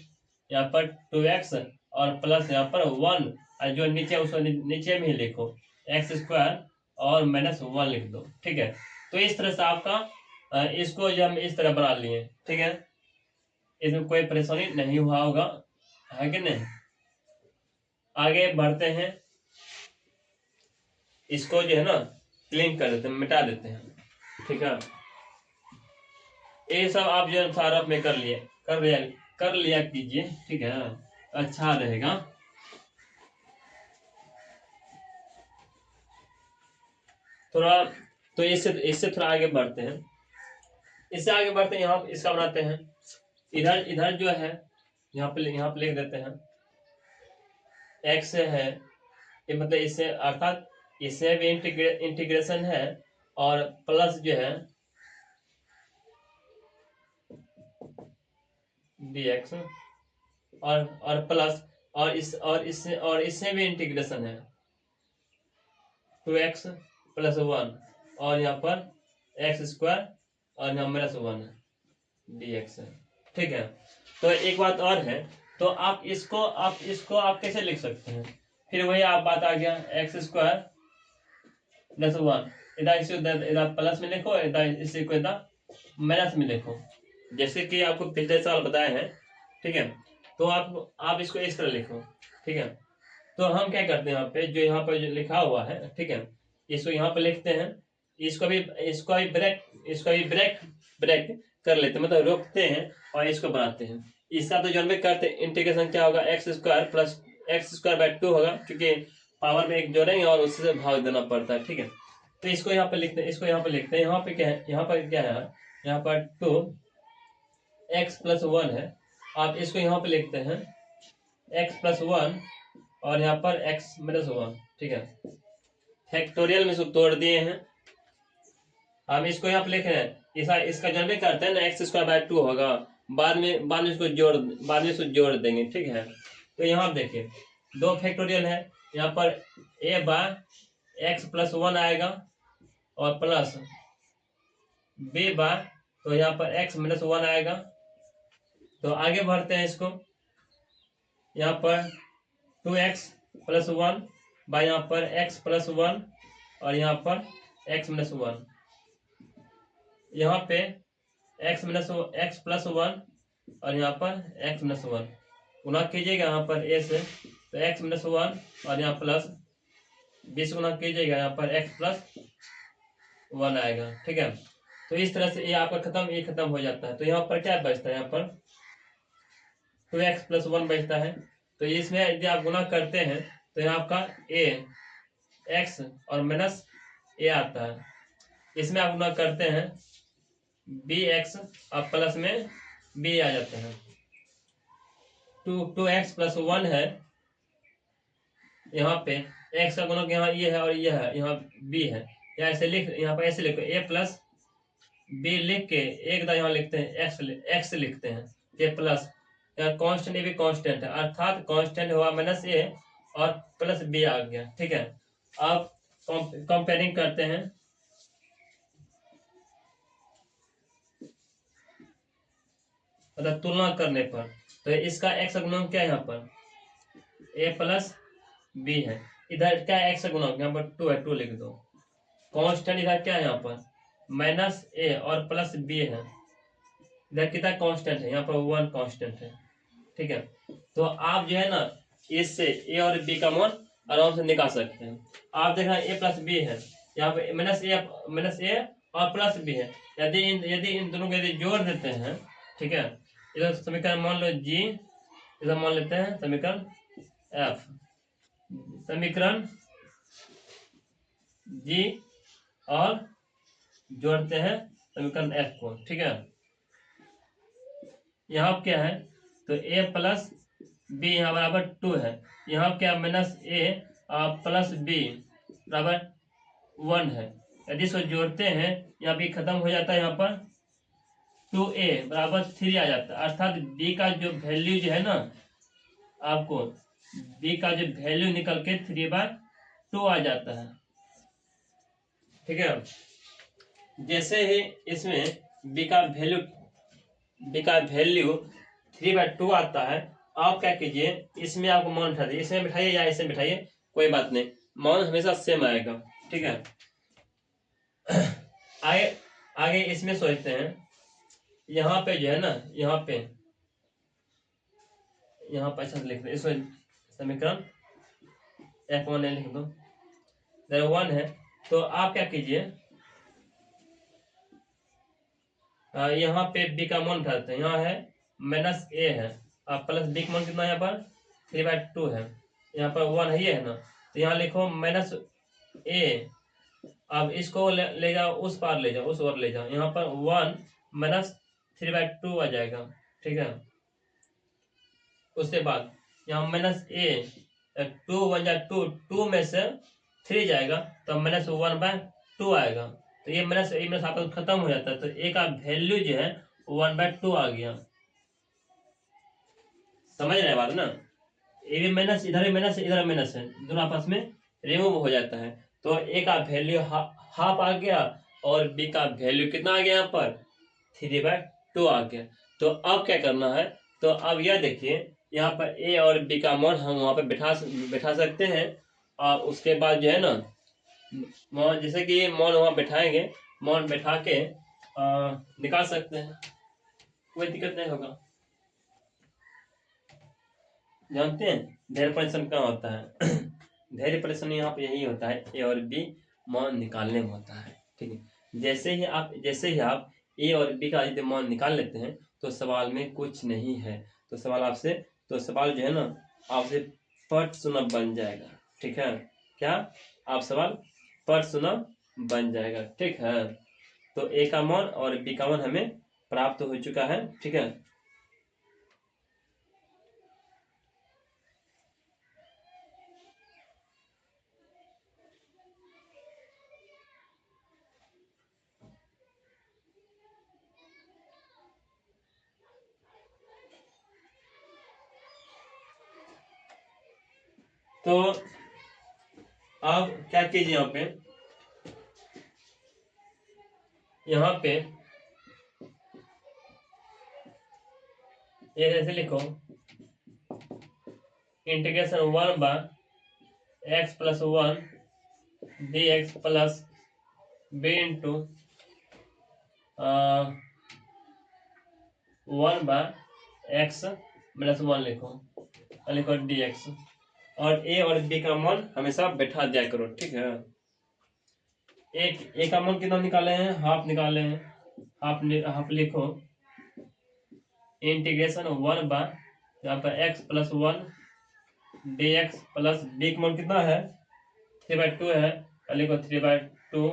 यहाँ पर 2x और प्लस यहाँ पर 1, और जो नीचे उसको नीचे में ही लिखो x² और -1 लिख दो, ठीक है। तो इस तरह से आपका इसको जो हम इस तरह बना लिए, ठीक है। इसमें कोई परेशानी नहीं हुआ होगा, है कि नहीं। आगे बढ़ते हैं, इसको जो है ना क्लीन कर देते हैं, मिटा देते हैं, ठीक है। ये सब आप जो सारा में कर लिया कीजिए, ठीक है, अच्छा रहेगा। थोड़ा तो इससे थोड़ा आगे बढ़ते हैं, यहाँ इसका बनाते हैं। इधर इधर जो है यहाँ पे लिख देते हैं x है, ये मतलब इससे अर्थात इससे भी इंटीग्रेशन है, और प्लस जो है dx, और प्लस और इससे भी इंटीग्रेशन है 2x + 1, और यहाँ पर x² और यहाँ -1 dx है, ठीक है। तो एक बात और है, तो आप इसको आप कैसे लिख सकते हैं, फिर वही आप बात आ गया x² + 1, इधर प्लस में लिखो, इधर इसी को इधर माइनस में लिखो, जैसे कि आपको पिछले साल बताए हैं, ठीक है। तो आप इसको इस तरह लिखो, ठीक है। तो हम क्या करते हैं, यहाँ पे जो लिखा हुआ है, ठीक है, इसको यहाँ पे लिखते हैं, इसको भी ब्रेक ब्रेक कर लेते हैं, मतलब रोकते हैं और इसको बनाते हैं। इसका तो जो हम करते हैं इंटीग्रेशन क्या होगा, x² + x²/2 होगा, क्योंकि पावर में एक जोड़ेंगे और उससे भाग देना पड़ता है, ठीक है। तो इसको यहाँ पे लिखते हैं, यहाँ पे क्या है, यहाँ पर 2x + 1 है, आप इसको यहाँ पे लिखते हैं x + 1 और यहाँ पर x - 1, ठीक है। फैक्टोरियल में इसको तोड़ दिए हैं, हम इसको यहाँ पे लिख रहे हैं, इसका जब भी करते हैं ना x²/2 होगा, बाद में इसको जोड़ देंगे, ठीक है। तो यहाँ देखिए 2 फैक्टोरियल है, यहाँ पर a/x + 1 आएगा, और प्लस b बार, तो यहाँ पर x - 1 आएगा। तो आगे बढ़ते हैं, इसको यहाँ पर 2x + 1 बाय यहाँ पर x + 1 और यहाँ पर x - 1, यहाँ पे x + 1 और यहाँ पर x - 1 गुना कीजिएगा, यहाँ पर a से, तो x - 1 और यहाँ प्लस 20 गुना कीजिएगा, यहाँ पर x + 1 आएगा, ठीक है। तो इस तरह से ये आपका ये खत्म हो जाता है। तो यहाँ पर क्या बचता है, यहाँ पर 2x + 1 बचता है। तो इसमें यदि आप गुना करते हैं तो यहाँ आपका x और -a आता है। इसमें आप गुना करते हैं bx और प्लस में b आ जाते हैं। 2x + 1 है, यहाँ पे x का गुणक यहाँ ये है और ये है, यहाँ b है, यहाँ पर ऐसे लिखो a + b लिख के एक दार यहाँ लिखते हैं x लिखते हैं, ये प्लस कांस्टेंट, ये भी कांस्टेंट है, अर्थात कांस्टेंट हुआ -a और प्लस b आ गया, ठीक है। अब कंपेयरिंग करते हैं, मतलब तुलना करने पर, तो इसका x का गुणक क्या है, यहाँ पर a + b है, इधर क्या है x का गुणक, यहाँ पर 2 है, 2 लिख दो। कांस्टेंट इधर क्या है, यहाँ पर -a और प्लस b है, इधर कितना कांस्टेंट है, यहाँ पर 1 कांस्टेंट है, ठीक है। तो आप जो है ना इससे a और b का मान आराम से निकाल सकते हैं। आप देख रहे हैं a + b है, यहाँ पे -a और प्लस b है, यदि इन दोनों को यदि जोड़ देते हैं, ठीक है, इधर समीकरण मान लो g, इधर मान लेते हैं समीकरण f, समीकरण g और जोड़ते हैं समीकरण f को, ठीक है। यहाँ क्या है, तो a + b यहाँ बराबर 2 है, यहाँ क्या -a प्लस b बराबर 1 है, यदि इसको जोड़ते हैं यहाँ भी खत्म हो जाता है, यहाँ पर 2a बराबर 3 आ जाता है, अर्थात b का जो वैल्यू जो है ना आपको बी का जो वैल्यू निकल के 3/2 आ जाता है। ठीक है, जैसे ही इसमें बी का वैल्यू 3/2 आता है, आप क्या कीजिए, इसमें आपको मान बिठा दीजिए, इसमें बिठाइए या इसमें बिठाइए, कोई बात नहीं, मान हमेशा सेम आएगा। ठीक है, आगे आगे इसमें सोचते हैं, यहाँ पे जो है ना, यहाँ पे ऐसा लिख दो, इसमें समीकरण F1 लिख दो, 1 है। तो आप क्या कीजिए, यहाँ पे बी का मान उठाते हैं, यहाँ है -a है, अब प्लस बी का मान कितना है, यहाँ पर 3/2 है, यहाँ पर 1 है, ये है ना, तो यहाँ लिखो -a। अब इसको ले जाओ, उस पार ले जाओ, उस ओर ले जाओ, यहाँ पर 1 - 3/2 आ जाएगा। ठीक है, उसके बाद यहाँ -a, 2 1 जा 2, 2 में से 3 जाएगा तो -1/2 आएगा, तो ये माइनस आपका खत्म हो जाता है, तो a का वैल्यू जो है 1/2 आ गया। समझ रहे बात ना, ए भी माइनस, इधर भी माइनस, इधर माइनस है, दोनों आपस में रिमूव हो जाता है, तो a का वैल्यू हाफ आ गया और b का वैल्यू कितना आ गया, यहाँ पर 3/2 आ गया। तो अब क्या करना है, तो अब यह देखिए, यहाँ पर a और b का मान हम वहाँ पे बैठा सकते हैं, और उसके बाद जो है ना, मान जैसे कि मान वहाँ बैठाएंगे, मान बैठा के निकाल सकते हैं, कोई दिक्कत नहीं होगा। जानते हैं धैर्य परीक्षण क्या होता है? धैर्य परीक्षण यहाँ पे यही होता है, ए और बी मान निकालने में होता है। ठीक है, जैसे ही आप ए और बी का यदि मान निकाल लेते हैं तो सवाल में कुछ नहीं है, तो सवाल जो है ना, आपसे पट सुना बन जाएगा। ठीक है, क्या आप सवाल पट सुना बन जाएगा। ठीक है, तो ए का मान और बी का मान हमें प्राप्त हो चुका है। ठीक है, तो आप क्या कीजिए, यहाँ पे ये ऐसे लिखो, integration 1/x+1 dx plus b into 1/x-1 लिखो dx, और a और b का मान हमेशा बैठा दिया करो। ठीक है, एक a का मान कितना निकाले हैं, हाफ निकाले हैं, हाफ लिखो, इंटीग्रेशन 1 यहाँ पर x+1 dx प्लस b का मान कितना है, 3/2 है, लिखो 3/2,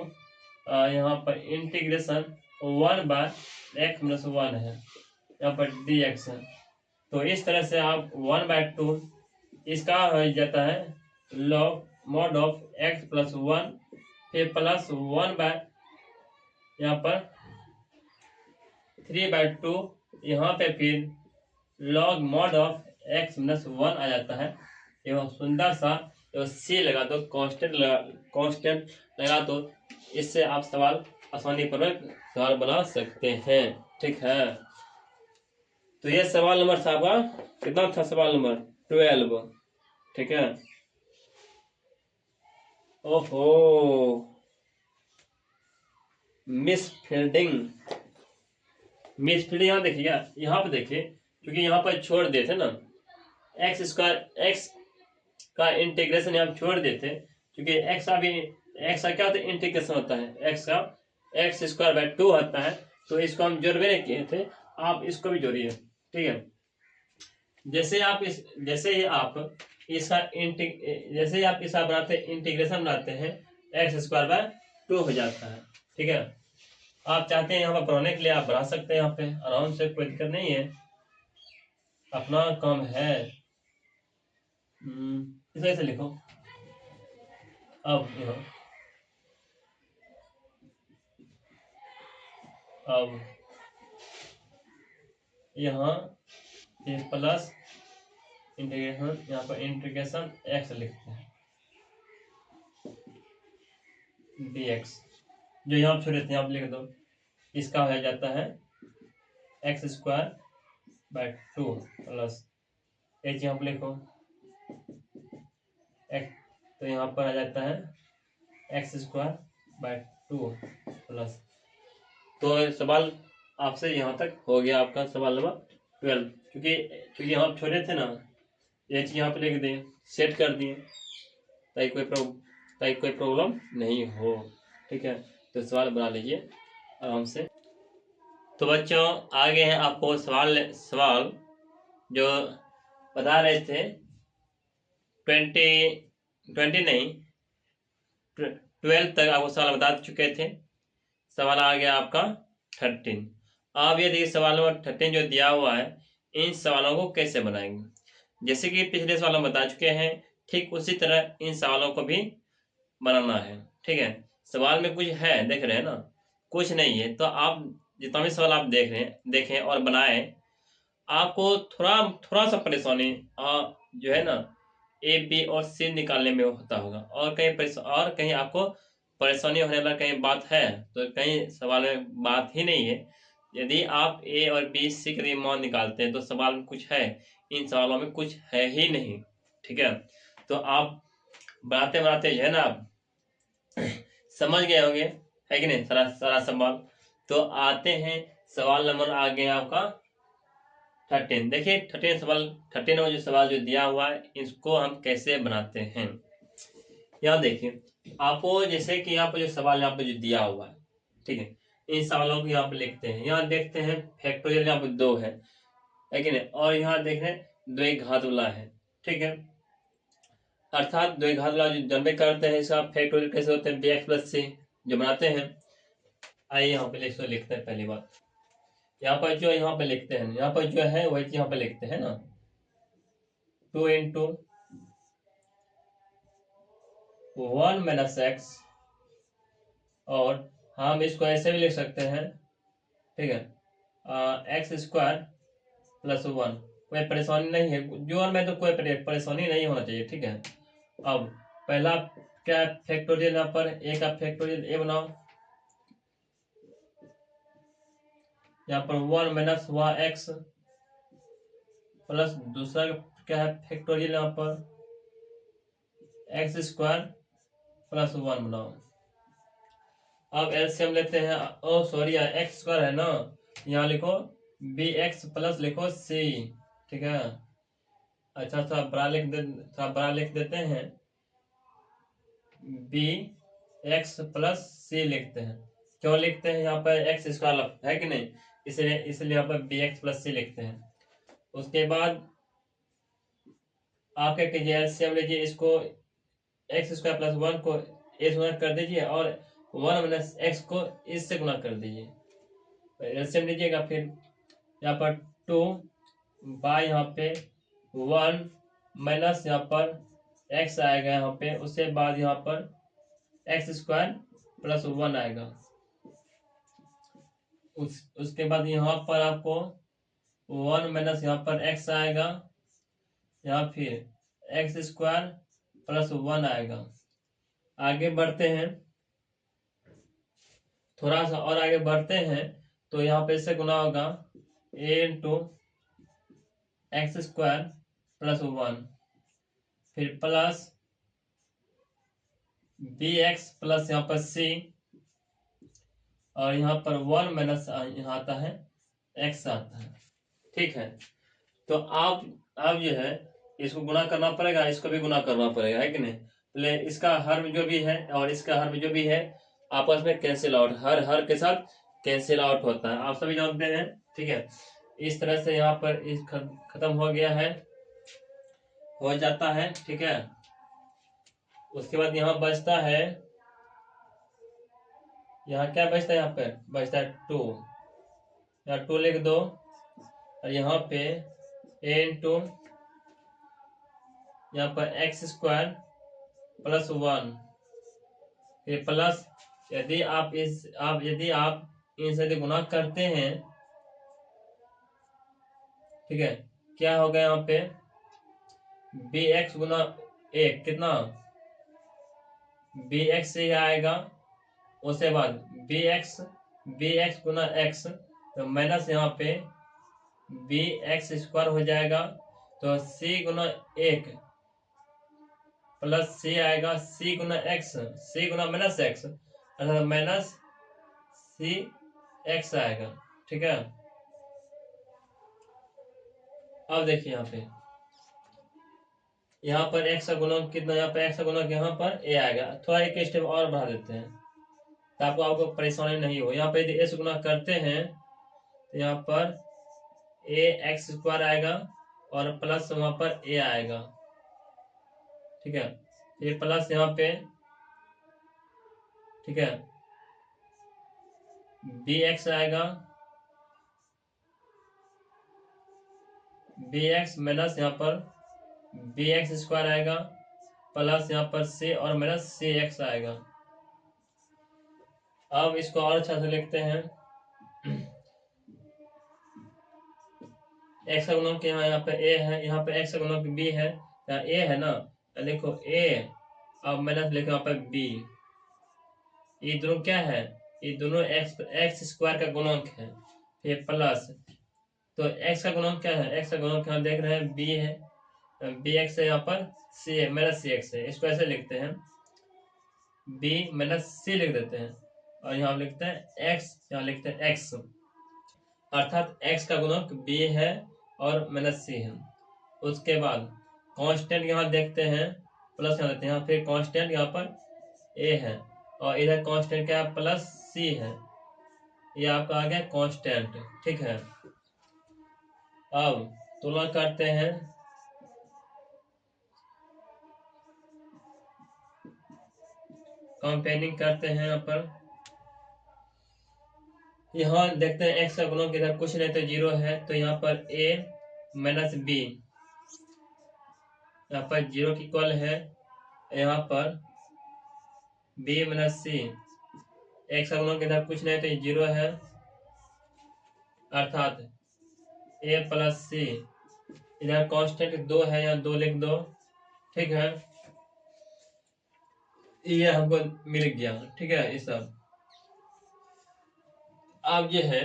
यहाँ पर इंटीग्रेशन 1/x-1 है, यहाँ पर dx है। तो इस तरह से आप 1/2 इसका हो जाता है लॉग मॉड ऑफ x+1, फिर प्लस 1 बाय यहाँ पर 3/2, यहाँ पे फिर लॉग मॉड ऑफ x-1 आ जाता है, एवं सुंदर सा एवं सी लगा दो, कांस्टेंट लगा दो, इससे आप सवाल आसानी पूर्वक सवाल बना सकते हैं। ठीक है, तो ये सवाल नंबर था आपका, कितना था, सवाल नंबर 12। ठीक है, ओहो, मिसफील्डिंग यहाँ देखिए, यहाँ पे देखिए, क्योंकि यहाँ पर छोड़ देते ना, x का इंटीग्रेशन यहाँ छोड़ देते, क्योंकि x का क्या होता है, इंटीग्रेशन होता है, x का x² होता है, तो इसको हम जोड़वे नहीं किए थे, आप इसको भी जोड़िए। ठीक है, जैसे ही आप इसका बनाते इंटीग्रेशन बनाते हैं, x² हो जाता है। ठीक है, आप चाहते हैं यहाँ पर बढ़ाने के लिए आप बढ़ा सकते हैं, यहाँ पे आराम से, कोई दिक्कत नहीं है, अपना काम है। इस वजह से लिखो, अब यहाँ ये प्लस इंटीग्रेशन, यहाँ पर इंटीग्रेशन एक्स लिखते हैं dx, जो यहाँ छोड़े थे आप लिख दो, इसका हो जाता है x square by 2 plus H, यहाँ पर लिखो एक्स, तो यहाँ पर आ जाता है एक्स स्क्वायर बाय 2 प्लस। तो सवाल आपसे यहाँ तक हो गया आपका सवाल नंबर 12। क्योंकि हम छोड़े थे ना, ये चीज यहाँ पे लिख दें, सेट कर दिए ताकि कोई प्रॉब्लम नहीं हो। ठीक है, तो सवाल बना लीजिए आराम से। तो बच्चों आगे हैं आपको सवाल जो बता रहे थे 20 नहीं 12 तक आपको सवाल बता चुके थे। सवाल आ गया आपका 13। अब ये देखिए सवाल नंबर 13 जो दिया हुआ है, इन सवालों को कैसे बनाएंगे। जैसे कि पिछले सवाल में बता चुके हैं, ठीक उसी तरह इन सवालों को भी बनाना है। ठीक है, सवाल में कुछ है देख रहे हैं ना, कुछ नहीं है तो आप जितना भी सवाल आप देखें और बनाएं, आपको थोड़ा थोड़ा सा परेशानी जो है ना ए बी और सी निकालने में होता होगा, और कहीं आपको परेशानी होने वाला कहीं बात है तो कहीं सवाल में बात ही नहीं है। यदि आप ए और बी सी के मान निकालते हैं तो सवाल में कुछ है, इन सवालों में कुछ है ही नहीं। ठीक है, तो आप बनाते बनाते जो है ना आप समझ गए होंगे, है कि नहीं, सारा सारा सवाल। तो आते हैं सवाल नंबर आ गया आपका 13। देखिए 13 में जो सवाल जो दिया हुआ है, इसको हम कैसे बनाते हैं। यहाँ देखिए आपको, जैसे कि यहाँ पर जो सवाल यहाँ पे जो दिया हुआ है, ठीक है, इन सवालों को यहाँ पे लिखते हैं। यहाँ देखते हैं फैक्टोरियल यहाँ पे 2 है कि नहीं, और यहाँ देख रहे हैं 2 एक घात वाला है। ठीक है, अर्थात 2 एक घात वाला जो जनरल करते हैं, इसका फैक्टोरियल कैसे होते हैं, bx प्लस c जो बनाते हैं। आइए यहाँ पे लिखते हैं। पहली बात यहाँ पर जो यहाँ पे लिखते हैं, यहाँ पर जो है वही यहाँ पे लिखते हैं ना, 2 इंटू 1 माइनस एक्स, और हम इसको ऐसे भी लिख सकते हैं। ठीक है, एक्स स्क्वायर प्लस 1, कोई परेशानी नहीं है, जोड़ में तो कोई परेशानी नहीं होना चाहिए। ठीक है, अब पहला क्या फैक्टोरियल, यहाँ पर ए का फैक्टोरियल ए बनाओ, यहाँ पर 1 माइनस हुआ एक्स प्लस दूसरा क्या है फैक्टोरियल, यहाँ पर एक्स स्क्वायर प्लस 1 बनाओ। अब एलसीएम लेते हैं, ओ सॉरी एक्स स्क्वायर है ना, यहाँ लिखो बी एक्स प्लस लिखो सी। ठीक है, अच्छा थोड़ा बड़ा लिख देते हैं, बी एक्स प्लस सी लिखते हैं। क्यों लिखते हैं, यहाँ पर एक्स स्क्वायर है कि नहीं, इसलिए यहाँ पर बी एक्स प्लस सी लिखते हैं। उसके बाद आप क्या कीजिए, एलसीएम लीजिए, इसको एक्स स्क्वायर प्लस 1 को ए से गुणा कर दीजिए, और 1 माइनस एक्स को इससे गुणा कर दीजिए। एलसीएम लीजिएगा, फिर यहाँ पर 2 बाय यहाँ पे 1 माइनस यहाँ पर एक्स आएगा यहाँ पे, उसके बाद यहाँ पर एक्स स्क्वायर प्लस 1 आएगा। उसके बाद यहाँ पर आपको 1 माइनस यहाँ पर एक्स आएगा, यहाँ फिर एक्स स्क्वायर प्लस 1 आएगा। आगे बढ़ते हैं, थोड़ा सा और आगे बढ़ते हैं, तो यहाँ पे इससे गुना होगा ए इंटू एक्स स्क्वायर प्लस 1, फिर प्लस बी एक्स प्लस यहाँ पर सी, और यहाँ पर 1 माइनस यहाँ आता है एक्स आता है। ठीक है, तो आप जो है इसको गुना करना पड़ेगा, इसको भी गुना करना पड़ेगा, है कि नहीं। पहले इसका हर जो भी है और इसका हर जो भी है आपस में कैंसिल आउट, हर के साथ कैंसिल आउट होता है, आप सभी जानते हैं। ठीक है, इस तरह से यहाँ पर इस खत्म हो गया है, हो जाता है। ठीक है, उसके बाद यहाँ बचता है, यहाँ क्या बचता है, यहाँ पे बचता है 2, यहाँ 2 लिख दो, और यहाँ पे ए इंटू यहाँ पर एक्स स्क्वायर प्लस 1, फिर प्लस यदि आप इनसे गुणा करते हैं, ठीक है, क्या होगा यहाँ पे बी एक्स गुना एक कितना, बी एक्स से ही आएगा। उसके बाद बी एक्स गुना एक्स, तो माइनस यहाँ पे बी एक्स स्क्वायर हो जाएगा। तो सी गुना एक प्लस सी आएगा, सी गुना एक्स, सी गुना माइनस एक्स अर्थात माइनस सी एक्स आएगा। ठीक है, अब देखिए यहाँ पर एक्स का गुणक कितना, यहाँ पर एक्स का गुणक यहाँ पर ए आएगा। थोड़ा एक स्टेप और बढ़ा देते हैं ताकि आपको परेशानी नहीं हो। यहाँ पे यदि एस गुना करते हैं तो यहाँ पर ए एक्स स्क्वायर आएगा और प्लस वहां पर ए आएगा। ठीक है, ये प्लस यहाँ पे, ठीक है, बी एक्स आएगा, बी एक्स माइनस यहाँ पर बी एक्स स्क्वायर आएगा प्लस यहाँ पर सी और माइनस सी एक्स आएगा। अब इसको और अच्छा से लिखते हैं। एक्स का गुणक यहाँ पे ए है, यहाँ पे एक्स का गुणक बी है, यहाँ ए है ना, देखो ए अब माइनस लिखो यहाँ पे बी। ये दोनों क्या है, ये दोनों एक्स स्क्वायर का गुणक है। फिर प्लस, तो एक्स का गुणक क्या है, एक्स का गुणक यहाँ देख रहे हैं बी है, बी एक्स है, यहाँ पर सी है माइनस सी एक्स है। इसको ऐसे लिखते हैं, बी माइनस सी लिख देते हैं और यहाँ लिखते हैं एक्स, यहाँ लिखते हैं एक्स, अर्थात एक्स का गुणक बी है और माइनस सी है। उसके बाद कांस्टेंट यहाँ देखते हैं, प्लस यहाँ देते हैं, यहाँ फिर कांस्टेंट यहाँ पर ए है और इधर कांस्टेंट क्या है, प्लस सी है। ये आपका आ गया कांस्टेंट। ठीक है, अब तुलना करते हैं। कंपेयरिंग करते हैं यहाँ पर, यहाँ देखते हैं एक्स का गुणक इधर कुछ नहीं तो जीरो है, तो यहाँ पर ए माइनस बी यहाँ पर जीरो की इक्वल है। यहाँ पर बी माइनस सी, एक्स का गुणक इधर कुछ नहीं तो जीरो है, अर्थात ए प्लस सी, इधर कांस्टेंट दो है, यहाँ दो लिख दो। ठीक है, ये हमको मिल गया। ठीक है, ये सब अब ये है,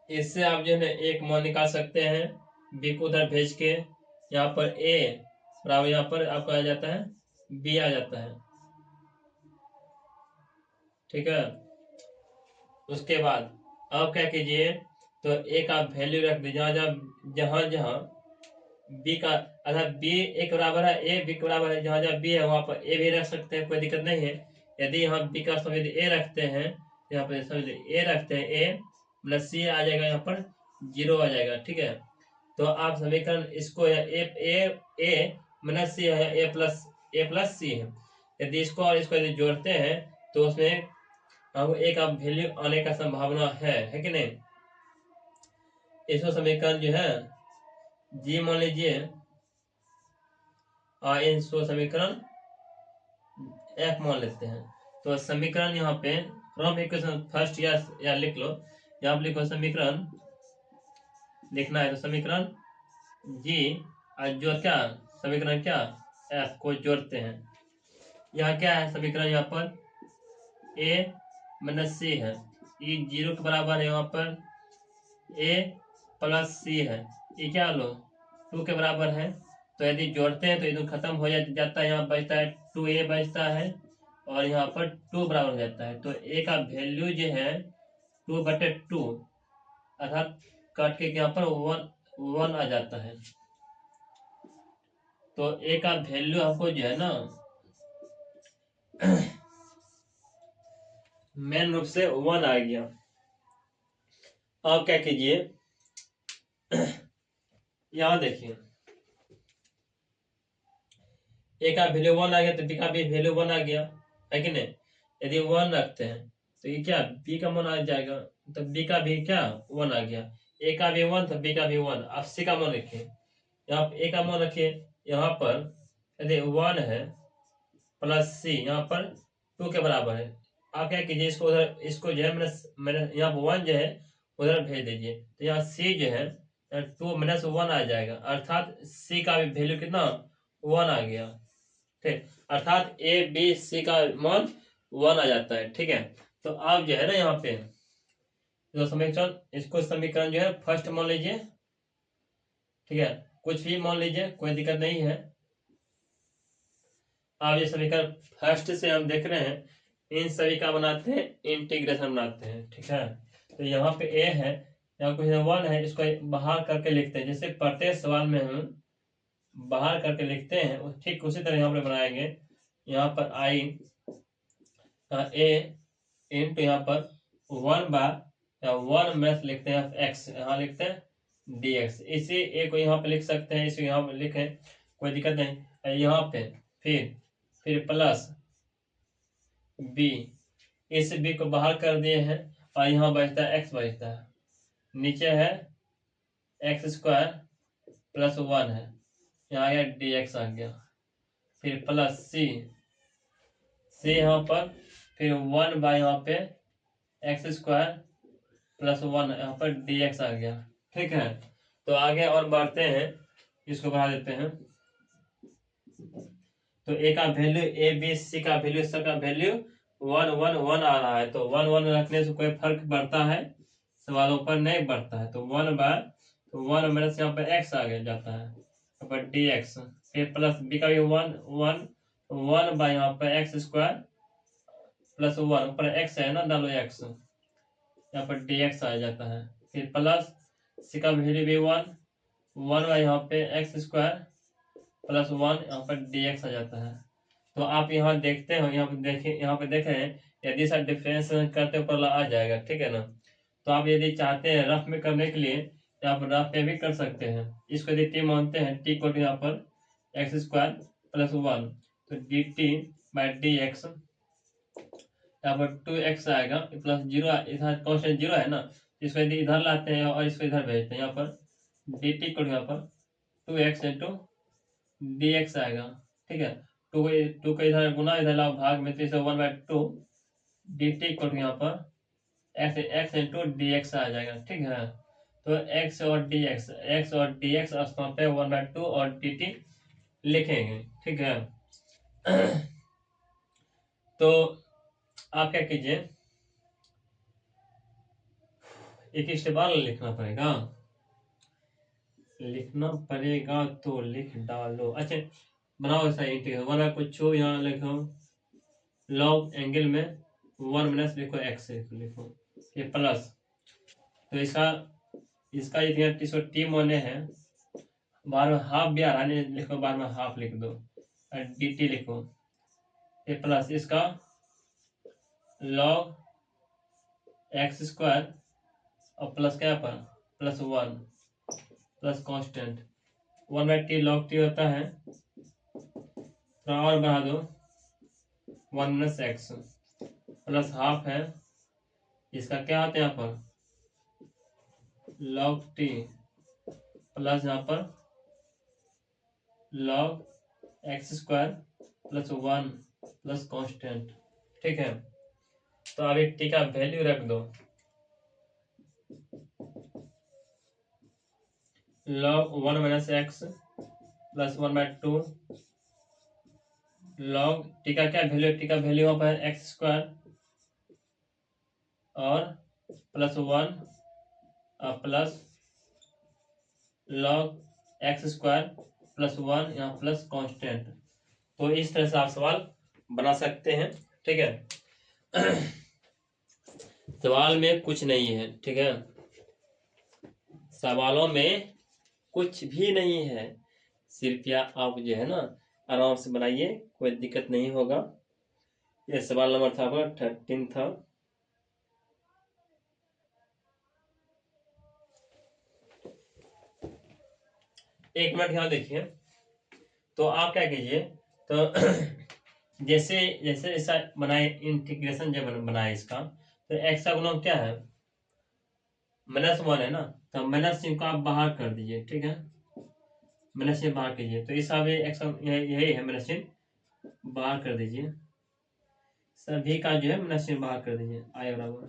इससे आप जो है एक मान निकाल सकते हैं, बी को उधर भेज के यहाँ पर ए बराबर यहाँ पर आपका आ जाता है बी आ जाता है। ठीक है, उसके बाद आप क्या कीजिए, तो ए का वैल्यू रख दीजिए जहाँ जहाँ बी का अर्थात बी ए के बराबर है, ए बी के बराबर है, जहाँ जहाँ बी है वहां पर ए भी रख सकते हैं, कोई दिक्कत नहीं है। यदि यहाँ बी का समझ ए रखते हैं, यहाँ पर समझ ए रखते हैं, ए प्लस सी आ जाएगा, यहाँ पर जीरो आ जाएगा। ठीक है, तो आप समीकरण इसको ए माइनस सी है, ए प्लस सी है, यदि इसको और इसको यदि जोड़ते हैं तो उसमें हमको ए का वैल्यू आने का संभावना है कि नहीं। इसको समीकरण जो है जी मान लीजिए, इसको समीकरण एफ मान लेते हैं। तो समीकरण यहाँ पे फ्रॉम इक्वेशन फर्स्ट या लिख लो, यहाँ लिखो समीकरण लिखना है, तो समीकरण जी और जो क्या समीकरण क्या एफ को जोड़ते हैं। यहाँ क्या है समीकरण, यहाँ पर ए माइनस सी है, ये जीरो के बराबर है, यहाँ पर ए प्लस सी है, ये क्या लो टू के बराबर है। तो यदि जोड़ते हैं तो ये खत्म हो जाता है, यहाँ बचता है टू ए बचता है और यहाँ पर टू बराबर हो जाता है। तो ए का वैल्यू जो है 2/2 अर्थात काट के यहाँ पर वन आ जाता है। तो ए का वैल्यू आपको जो है ना मेन रूप से 1 आ गया। आप क्या कीजिए, यहाँ देखिए ए का वैल्यू 1 आ गया तो बी का भी वैल्यू 1 आ गया, है कि नहीं। यदि 1 रखते हैं तो ये क्या बी का मान आ जाएगा, तो बी का भी क्या 1 आ गया, ए का भी 1 तो बी का भी 1। आप सी का मान रखिए, यहाँ ए का मान रखिए, यहाँ पर यदि 1 है प्लस सी यहाँ पर 2 के बराबर है। आप क्या कीजिए, इसको उधर इसको जो है मैंने यहाँ पर 1 जो है उधर भेज दीजिए, तो यहाँ सी जो है 2 - 1 आ जाएगा, अर्थात सी का भी वैल्यू कितना 1 आ गया। ठीक, अर्थात ए बी सी का मान 1 आ जाता है। ठीक है, तो आप जो है ना यहाँ पे जो समीकरण, इसको समीकरण जो है फर्स्ट मान लीजिए। ठीक है, कुछ भी मान लीजिए, कोई दिक्कत नहीं है। आप ये समीकरण फर्स्ट से हम देख रहे हैं, इन सभी का बनाते हैं इंटीग्रेशन बनाते हैं। ठीक है, तो यहाँ पे ए है, यहाँ कुछ 1 है, इसको बाहर करके लिखते हैं, जैसे प्रत्येक सवाल में हम बाहर करके लिखते हैं, ठीक उसी तरह यहाँ पर बनाएंगे। यहाँ पर आई ए इंटू यहाँ पर 1 मैथ लिखते हैं एक्स, यहाँ लिखते हैं डी एक्स। इसी ए को यहाँ पे लिख सकते हैं, इसे यहाँ पे लिखें, कोई दिक्कत नहीं। यहाँ पे फिर प्लस बी, इस बी को बाहर कर दिए हैं और यहाँ बचता है एक्स बचता है, नीचे है x² + 1 है, यहाँ आया dx आ गया। फिर प्लस सी यहाँ पर, फिर 1 बाय यहाँ पे x² + 1 यहाँ पर dx आ गया। ठीक है, तो आगे और बढ़ते हैं, इसको बढ़ा देते हैं। तो ए का वैल्यू, ए बी सी का वैल्यू, सब का वैल्यू 1 1 1 आ रहा है, तो 1 1 रखने से कोई फर्क पड़ता है, सवालों पर नहीं बढ़ता है। तो 1 बाय 1 माइनस यहाँ पर x आ गया जाता है, यहाँ पर dx। फिर प्लस बी का भी 1 बाय यहाँ पर x² + 1, ऊपर x है ना, डालो x, यहाँ पर dx आ जाता है। फिर प्लस सी का वैल्यू भी 1 बाय यहाँ पे x² + 1, यहाँ पर dx आ जाता है। तो आप यहाँ देखते हो, यहाँ पे देखें, यहाँ पे देखें, यदि सर डिफरेंस करते ऊपर आ जाएगा। ठीक है ना, तो आप यदि चाहते हैं रफ में करने के लिए, यहाँ पर रफ में भी कर सकते हैं। इसको यदि टी मानते हैं, टी को यहाँ पर x² + 1, तो dt/dx, यहाँ पर 2x आएगा प्लस 0, इधर कॉन्स्टेंट 0 है ना, इसको यदि इधर लाते हैं और इसको इधर भेजते हैं, यहाँ पर dt को यहाँ पर 2x × dx आएगा। ठीक है, 2 को इधर गुना, इधर लाओ भाग में, तो इसे 1/2 dt को यहाँ पर x × dx आ जाएगा। ठीक है, तो x और dx स्थान पे 1/2 और dt लिखेंगे। ठीक है, तो आप क्या कीजिए, एक स्टेप और लिखना पड़ेगा, तो लिख डालो। अच्छा, बनाओ ऐसा इंटीग्रल, वरना कुछ यहाँ लिखो, लॉग एंगल में 1 - लिखो x लिखो, ये प्लस, तो इसका यदि इसको टी माने हैं, बार में हाफ भी आ रहा है, लिखो बार में हाफ लिख दो, डी टी लिखो, ये प्लस इसका log x² और प्लस क्या पर +1 plus constant 1/t log t होता है, थोड़ा और बढ़ा दो, 1 - x प्लस हाफ है, इसका क्या होता है यहाँ पर log t प्लस यहाँ पर log x² + 1 प्लस कांस्टेंट। ठीक है, तो अब एक टी का वैल्यू रख दो, log 1 - x + 1/2 log टी का क्या वैल्यू, टी का वैल्यू वहाँ पर x² और +1 प्लस log x² + 1 यहाँ प्लस कांस्टेंट। तो इस तरह से आप सवाल बना सकते हैं। ठीक है, सवाल में कुछ नहीं है। ठीक है, सवालों में कुछ भी नहीं है, सिर्फ या आप जो है ना आराम से बनाइए, कोई दिक्कत नहीं होगा। ये सवाल नंबर था 13 था। एक मिनट यहाँ देखिए, तो आप क्या कीजिए, तो जैसे जैसे ऐसा बनाए, इंटीग्रेशन जब बनाए इसका, तो x का गुणक क्या है -1 है ना, तो -1 को आप बाहर कर दीजिए। ठीक है, -1 बाहर कीजिए, तो इस हिसाब से x यही है, -1 बाहर कर दीजिए, सभी का जो है -1 बाहर कर दीजिए, आए बराबर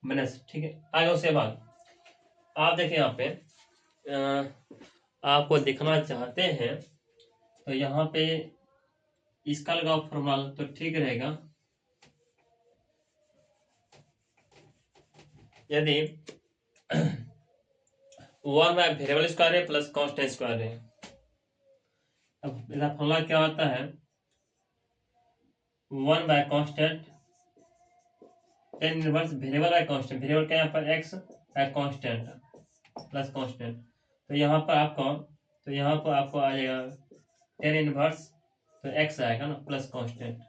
-। ठीक है, आगे उसके बाद आप देखें यहाँ पे आपको दिखना चाहते हैं तो यहाँ पे इसका लगाओ फॉर्मूला तो ठीक रहेगा। यदि 1/वेरिएबल स्क्वायर है प्लस कांस्टेंट स्क्वायर है, अब इसका फॉर्मूला क्या होता है, 1/कांस्टेंट tan inverse variable by constant, variable क्या यहाँ पर x by constant plus constant. तो यहाँ पर आपको आ जाएगा टेन इनवर्स, तो x आएगा ना प्लस कांस्टेंट।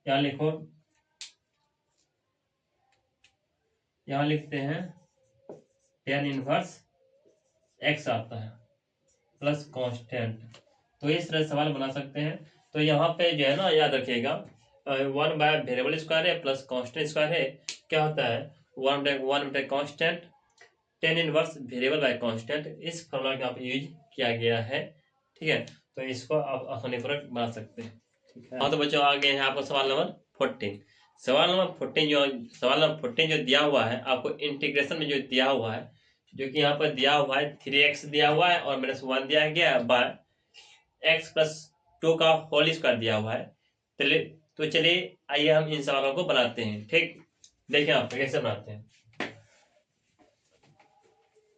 यहाँ लिखो, यहाँ लिखते हैं टेन इनवर्स x आता है प्लस कांस्टेंट। तो इस तरह सवाल बना सकते हैं। तो यहाँ पे जो है ना याद रखिएगा, 1/वेरिएबल स्क्वायर है प्लस कांस्टेंट स्क्वायर है, क्या होता है 1 constant ten inverse variable by constant. इस फॉर्मूला का आप यूज किया गया है, ठीक है। तो इसको आप आसानी पूर्वक बना सकते हैं, ठीक है। हाँ तो बच्चों आगे है आपको सवाल नंबर 14। सवाल नंबर 14 जो दिया हुआ है आपको इंटीग्रेशन में जो दिया हुआ है, जो कि यहाँ पर दिया हुआ है 3x दिया हुआ है और -1 दिया गया बाय x प्लस 2 का होल स्क्वायर दिया हुआ है। चलिए आइए हम इन सवालों को बनाते हैं, ठीक। देखिए आप कैसे बनाते हैं।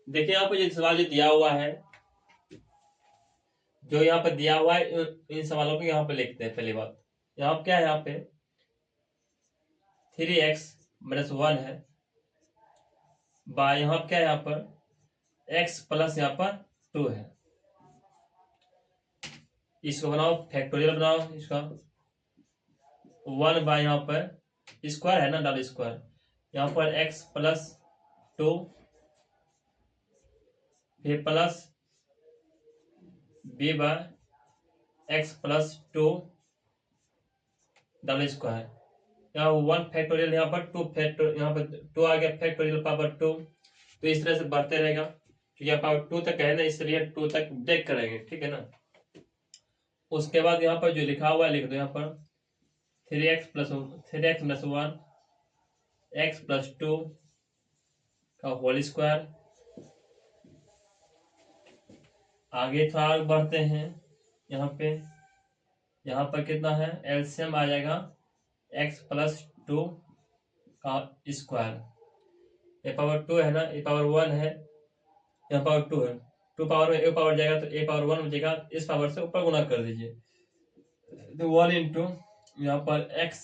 देखिए यहाँ पर जो सवाल जो दिया हुआ है, जो यहाँ पर दिया हुआ है, इन सवालों को यहाँ पे लिखते हैं। पहली बात यहाँ क्या है, यहाँ पे 3x - 1 है बाय यहाँ क्या है, यहाँ पर x प्लस यहाँ पर 2 है। इसको बनाओ, फैक्टोरियल बनाओ इसका। 1 बाय यहाँ पर स्क्वायर है ना, डबल स्क्वायर, यहाँ पर x प्लस 2 फिर plus b by x plus 2 double square. यहाँ 1 फैक्टोरियल, यहाँ पर 2 फैक्टोरियल, यहाँ पर 2 आ गया फैक्टोरियल पावर 2। तो इस तरह से बढ़ते रहेगा, क्योंकि पावर 2 तक है ना, इसलिए 2 तक ब्रेक करेंगे, ठीक है ना। उसके बाद यहाँ पर जो लिखा हुआ है लिख दो, यहाँ पर 3x - 1 x प्लस 2 का होल स्क्वायर। आगे थोड़ा बढ़ते हैं, यहाँ पर कितना है, एलसीएम आ जाएगा x प्लस 2 का स्क्वायर। ए पावर 2 है ना, ए पावर 1 है, यहाँ पावर 2 है, 2 पावर में ए पावर जाएगा तो ए पावर 1 हो जाएगा, इस पावर से ऊपर गुना कर दीजिए। तो 1 इंटू यहाँ पर x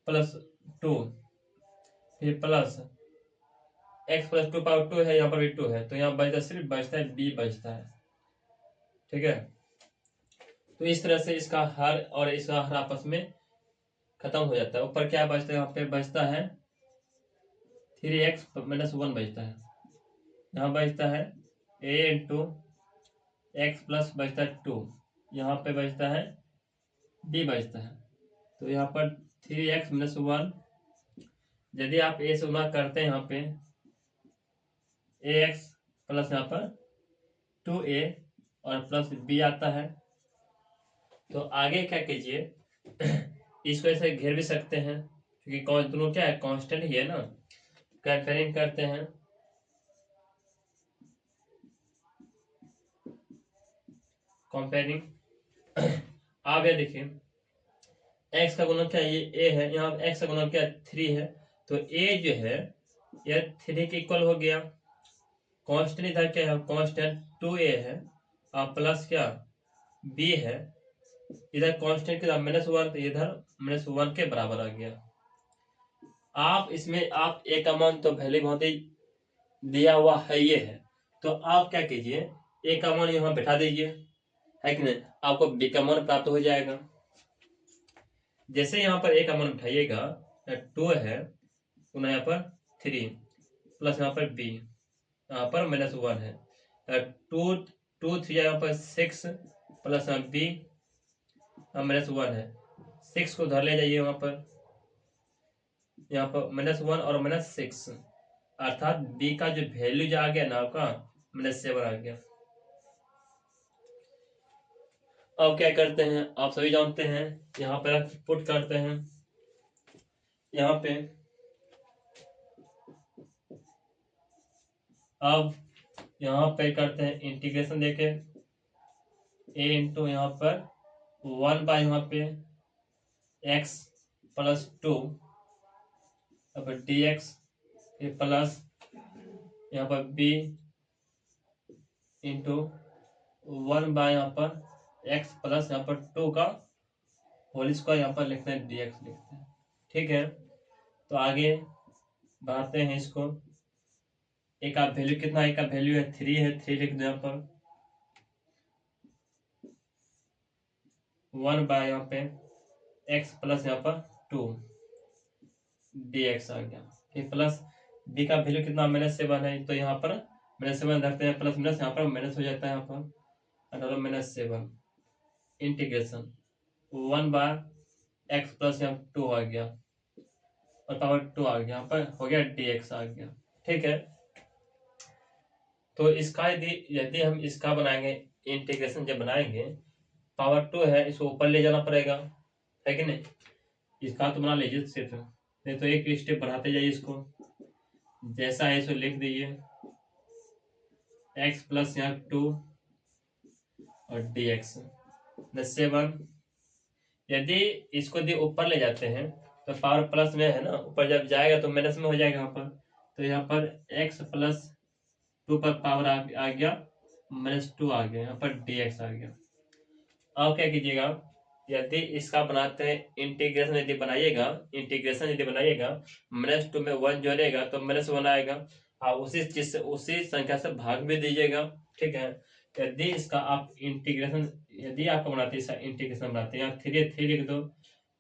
प्लस 2 फिर प्लस x प्लस 2 पावर 2 है, यहाँ पर भी 2 है, तो यहाँ बचता सिर्फ बचता है b बचता है, ठीक है। तो इस तरह से इसका हर और इसका हर आपस में खत्म हो जाता है। ऊपर क्या बचता है, यहाँ पे बचता है 3x - 1 बचता है, यहाँ बचता है a इंटू एक्स प्लस बचता है 2, यहाँ पे बचता है b बचता है। तो यहाँ पर 3x - 1, यदि आप a से गुना करते हैं, यहाँ पे ax प्लस यहाँ पर 2a और प्लस b आता है। तो आगे क्या कीजिए, इसको ऐसे घेर भी सकते हैं, क्योंकि दोनों क्या है, कांस्टेंट ही है ना। कंपेयरिंग करते हैं, कंपेयरिंग आप ये देखिए, x का गुणन क्या है, ये a है, यहाँ x का गुणन क्या है 3 है, तो a जो है यह 3 के इक्वल हो गया। कांस्टेंट इधर क्या है, कांस्टेंट 2a है और प्लस क्या b है, इधर कांस्टेंट के -1, तो इधर -1 के बराबर आ गया। आप इसमें आप a का मान तो पहले बहुत ही दिया हुआ है ये है, तो आप क्या कीजिए, a का मान यहाँ बैठा दीजिए, है कि नहीं, आपको b का मान प्राप्त हो जाएगा। जैसे यहाँ पर a का मान उठाइएगा, 2 है पुनः यहाँ पर 3 प्लस यहाँ पर b, यहाँ पर -1 है, 2 3 यहाँ पर 6 प्लस b -1 है, 6 को उधर ले जाइए, वहाँ पर यहाँ पर -1 और -6, अर्थात b का जो वैल्यू जो आ गया ना आपका -7 आ गया। अब क्या करते हैं, आप सभी जानते हैं, यहाँ पर पुट करते हैं, यहाँ पे अब यहाँ पे करते हैं इंटीग्रेशन देके a इंटू यहाँ पर 1 बाय यहाँ पे x प्लस 2 अब dx फिर प्लस यहाँ पर b इंटू 1 बाय यहाँ पर x प्लस यहाँ पर 2 का होल स्क्वायर यहाँ पर लिखते हैं dx लिखते हैं। ठीक है, तो आगे बढ़ाते हैं इसको। एक का वैल्यू कितना, एक का वैल्यू है 3 है, 3 लिख दो यहाँ पर 1 बाय यहाँ पे x प्लस यहाँ पर 2 dx आ गया। फिर प्लस b का वैल्यू कितना -7 है, तो यहाँ पर -7 रखते हैं, प्लस माइनस यहाँ पर माइनस हो जाता है, यहाँ पर -7 इंटीग्रेशन 1/x प्लस यहाँ 2 आ गया और पावर 2 आ गया, यहाँ पर हो गया dx आ गया। ठीक है, तो इसका यदि यदि हम इसका बनाएंगे इंटीग्रेशन, जब बनाएंगे पावर 2 है, इसको ऊपर ले जाना पड़ेगा, है कि नहीं। इसका तो बना लीजिए सिर्फ, नहीं तो एक स्टेप बढ़ाते जाइए इसको, जैसा है इसको लिख दीजिए x प्लस यहाँ 2 और dx 7। यदि इसको यदि ऊपर ले जाते हैं तो पावर प्लस में है ना, ऊपर जब जाएगा तो माइनस में हो जाएगा यहाँ पर, तो यहाँ पर x प्लस 2 पर पावर आ गया -2 आ गया, यहाँ पर dx आ गया। अब क्या कीजिएगा, यदि इसका बनाते हैं इंटीग्रेशन, यदि बनाइएगा इंटीग्रेशन यदि बनाइएगा -2 में 1 जोड़ेगा तो -1 आएगा, और उसी चीज से उसी संख्या से भाग भी दीजिएगा। ठीक है, यदि इसका आप इंटीग्रेशन यदि आप बनाते हैं, इसका इंटीग्रेशन बनाते हैं, यहाँ 3 लिख दो,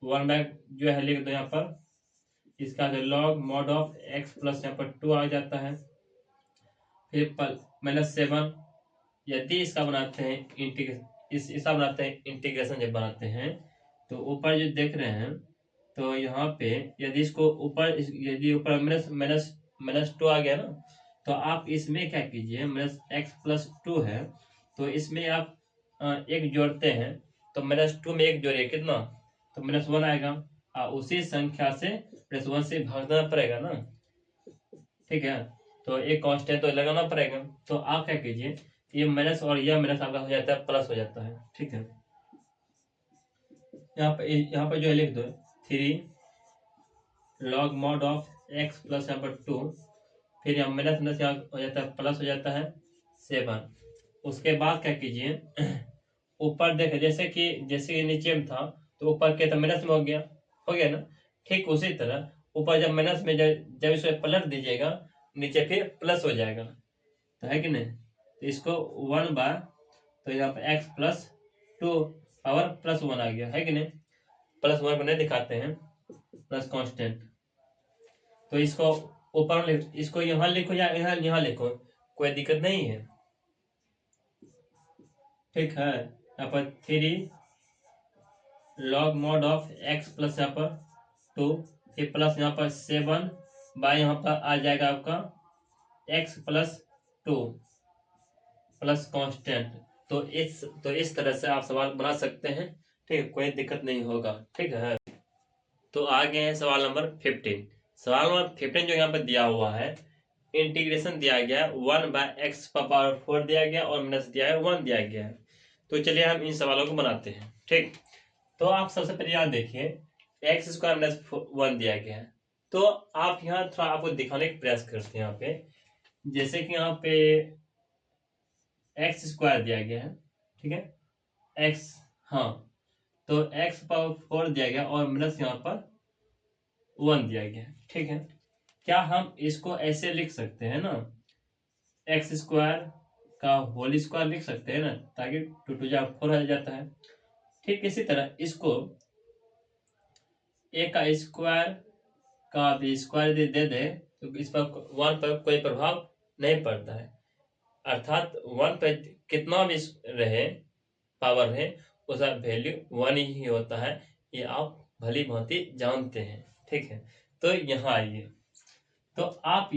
1 जो है लिख दो यहाँ पर, इसका जो log mod of x plus यहाँ पर 2 आ जाता है, फिर -7। यदि इसका बनाते हैं इंटीग्रेशन, इसका बनाते हैं इंटीग्रेशन, जब बनाते हैं तो ऊपर जो देख रहे हैं, तो यहाँ पे यदि इसको ऊपर यदि ऊपर -2 आ गया ना, तो आप इसमें क्या कीजिए, -x प्लस 2 है तो इसमें आप एक जोड़ते हैं, तो -2 में एक जोड़िए कितना, तो -1 आएगा, और उसी संख्या से +1 से भागना पड़ेगा ना। ठीक है, तो एक कांस्टेंट तो लगाना पड़ेगा, तो आप क्या कीजिए, ये माइनस और यह माइनस आपका हो जाता है प्लस हो जाता है। ठीक है, यहाँ पे जो है लिख दो 3 log mod of x plus यहाँ पर 2, फिर यहाँ माइनस यहाँ हो जाता है प्लस हो जाता है 7। उसके बाद क्या कीजिए, ऊपर देखे जैसे कि नीचे में था तो ऊपर के तो माइनस में हो गया ना, ठीक उसी तरह ऊपर जब माइनस में जब इसको पलट दीजिएगा नीचे फिर प्लस हो जाएगा, तो है कि नहीं। तो इसको 1 बाय, तो यहाँ पर x प्लस 2 पावर +1 आ गया, है कि नहीं। +1 को नहीं दिखाते हैं, प्लस कांस्टेंट, तो इसको ऊपर इसको यहाँ लिखो या यहाँ लिखो, कोई दिक्कत नहीं है। ठीक है, यहाँ पर 3 log mod of x plus यहाँ पर 2, फिर प्लस यहाँ पर 7 बाय यहाँ पर आ जाएगा आपका x प्लस 2 प्लस कांस्टेंट। तो इस तरह से आप सवाल बना सकते हैं। ठीक है, कोई दिक्कत नहीं होगा। ठीक है, तो आगे है सवाल नंबर 15। सवाल नंबर 15 जो यहाँ पर दिया हुआ है, इंटीग्रेशन दिया गया है 1/x पावर 4 दिया गया और माइनस दिया है 1 दिया गया है। तो चलिए हम इन सवालों को बनाते हैं। ठीक, तो आप सबसे पहले यहाँ देखिए x स्क्वायर माइनस 1 दिया गया है, तो आप यहाँ थोड़ा आपको दिखाने का प्रयास करते हैं। यहाँ पे जैसे कि यहाँ पे x स्क्वायर दिया गया है, ठीक है, x, हाँ, तो x पावर 4 दिया गया और माइनस यहाँ पर 1 दिया गया है। ठीक है, क्या हम इसको ऐसे लिख सकते हैं ना, x स्क्वायर का होल स्क्वायर लिख सकते हैं ना, ताकि 2 2 4 आ जाता है। ठीक इसी तरह इसको a का स्क्वायर का भी स्क्वायर दे दे तो इस पर 1 पर कोई प्रभाव नहीं पड़ता है, अर्थात 1 पर कितना भी रहे पावर रहे उसका वैल्यू 1 ही होता है। ये आप भली भांति जानते हैं। ठीक है, तो यहाँ आइए, तो आप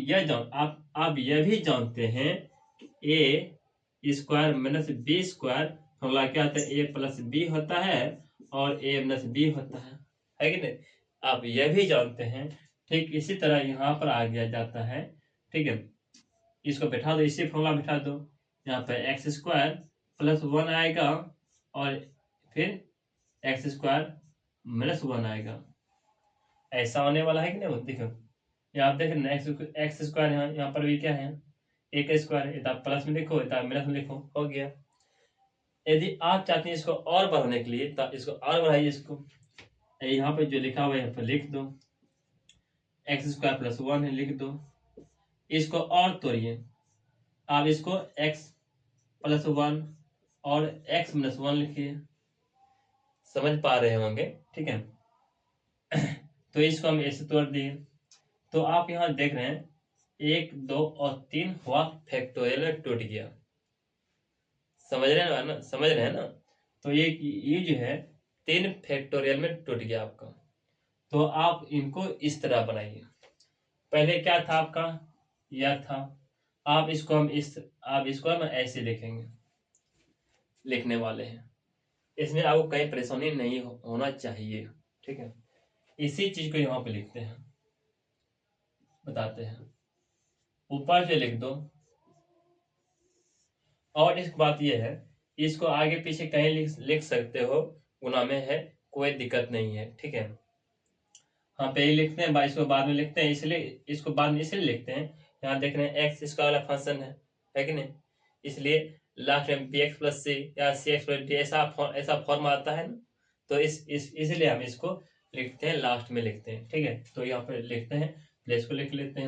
यह भी जानते हैं कि a square minus B square formula क्या होता है, a प्लस बी होता है और a माइनस बी होता है कि नहीं, आप यह भी जानते हैं। ठीक इसी तरह यहाँ पर आ गया जाता है। ठीक है, इसको बैठा दो, इसी फॉर्मूला बैठा दो। यहाँ पे एक्स स्क्वायर प्लस 1 आएगा और फिर एक्स स्क्वायर माइनस 1 आएगा। ऐसा होने वाला है कि नहीं? देखो यहाँ आप देख रहे हैं एक्स स्क्वायर, यहाँ पर भी क्या है, ए का स्क्वायर है। इधर प्लस में लिखो, इधर माइनस में लिखो, हो गया। यदि आप चाहते हैं इसको और बढ़ाने के लिए तो इसको और बढ़ाइए। इसको यहाँ पे जो लिखा हुआ है यहाँ पर लिख दो, एक्स स्क्वायर प्लस 1 है, लिख दो। इसको और तोड़िए, आप इसको एक्स प्लस 1 और एक्स माइनस 1 लिखिए। समझ पा रहे होंगे, ठीक है। तो इसको हम ऐसे तोड़ दिए। तो आप यहाँ देख रहे हैं 1 2 और 3 हुआ फैक्टोरियल में टूट गया। समझ रहे हैं ना? समझ रहे हैं ना? तो ये जो है 3 फैक्टोरियल में टूट गया आपका। तो आप इनको इस तरह बनाइए। पहले क्या था आपका, यह था। आप इसको हम ऐसे लिखेंगे, लिखने वाले हैं। इसमें आपको कहीं परेशानी नहीं होना चाहिए, ठीक है। इसी चीज को यहाँ पे लिखते हैं, बताते हैं। ऊपर से लिख दो। और एक बात यह है, इसको आगे पीछे कहीं लिख सकते हो, गुना में है, कोई दिक्कत नहीं है, ठीक है। हाँ पे ही लिखते हैं, इसको बाद में लिखते हैं, इसलिए इसको बाद में इसलिए लिखते हैं। यहाँ देख रहे हैं एक्स इसका वाला फंक्शन है कि नहीं? इसलिए लास्ट में बी एक्स प्लस सी या सी एक्स प्लस डी ऐसा फॉर्म आता है ना। तो इसलिए हम इसको लिखते हैं, लास्ट में लिखते हैं, ठीक है। तो यहाँ पे लिखते हैं, प्लेस को लिख लेते हैं।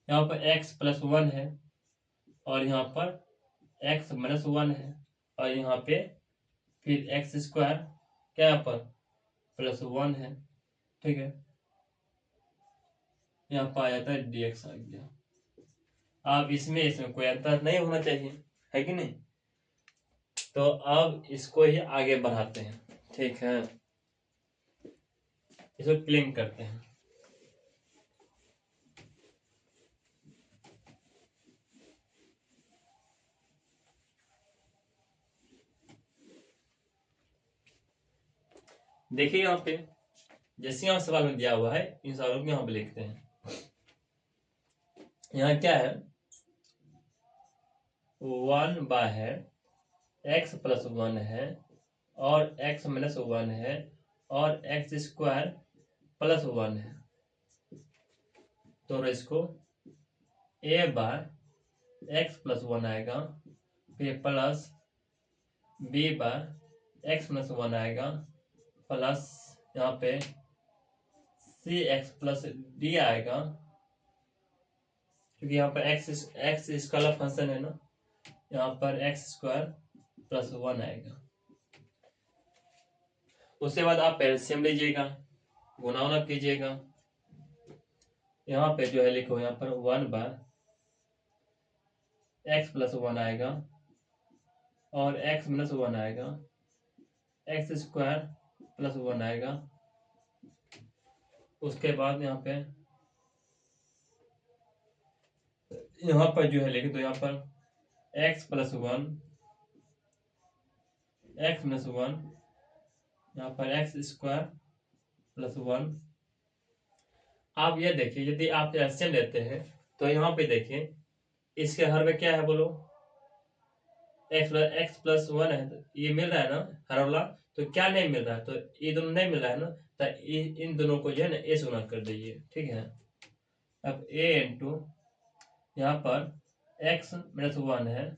यहाँ पर एक्स प्लस 1 है और यहाँ पर एक्स माइनस 1 है और यहाँ पे फिर एक्स स्क्वायर क्या यहाँ पर प्लस 1 है, ठीक है। यहाँ पर आ जाता है dx आ गया। अब इसमें कोई अंतर नहीं होना चाहिए, है कि नहीं? तो अब इसको ही आगे बढ़ाते हैं, ठीक है। इसको क्लीन करते हैं। देखिए यहाँ पे जैसे यहाँ सवाल में दिया हुआ है, इन सवालों को यहाँ पे लिखते हैं। यहाँ क्या है, 1 बाय एक्स प्लस 1 है और एक्स माइनस 1 है और एक्स स्क्वायर प्लस 1 है। तो इसको ए बार एक्स प्लस 1 आएगा, फिर plus B bar X minus 1 आएगा, प्लस यहाँ पे सी एक्स प्लस डी आएगा, क्योंकि यहाँ पर एक्स स्केलर फंक्शन है ना। यहाँ पर एक्स स्क्वायर प्लस 1 आएगा। उसके बाद आप एलसीएम लीजिएगा, गुना उना कीजिएगा। यहाँ पे जो है लिखो, यहाँ पर 1 बार एक्स प्लस 1 आएगा और एक्स माइनस 1 आएगा, एक्स स्क्वायर प्लस 1 आएगा। उसके बाद यहाँ पर जो है लिख दो, यहाँ पर एक्स प्लस 1 एक्स माइनस 1, यहाँ पर एक्स स्क्वायर प्लस 1। आप ये देखिए, यदि आप एलसीएम लेते हैं तो यहाँ पे देखिए इसके हर में क्या है बोलो, एक्स प्लस 1 है। तो ये मिल रहा है ना हर वाला, तो क्या नहीं मिल रहा है? तो ये दोनों नहीं मिल रहा है ना, तो इन दोनों को जो है ना ए से गुना कर दीजिए, ठीक है। अब ए इंटू यहाँ पर एक्स माइनस 1 है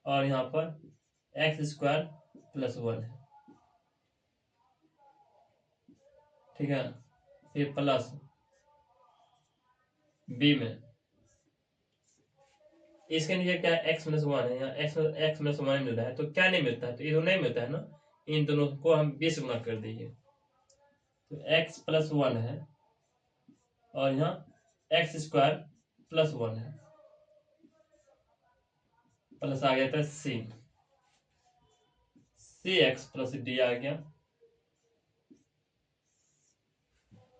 और यहाँ पर एक्स स्क्वायर प्लस 1 है, ठीक है। फिर प्लस बी में इसके नीचे क्या है, एक्स माइनस 1 है, यहाँ एक्स माइनस 1 मिल रहा है, तो क्या नहीं मिलता है? तो ये दोनों नहीं मिलता है ना, इन दोनों को हम 20 गुना कर दीजिए। तो एक्स प्लस 1 है और यहाँ एक्स स्क्वायर प्लस 1 है, प्लस आ गया था सी एक्स प्लस डी आ गया।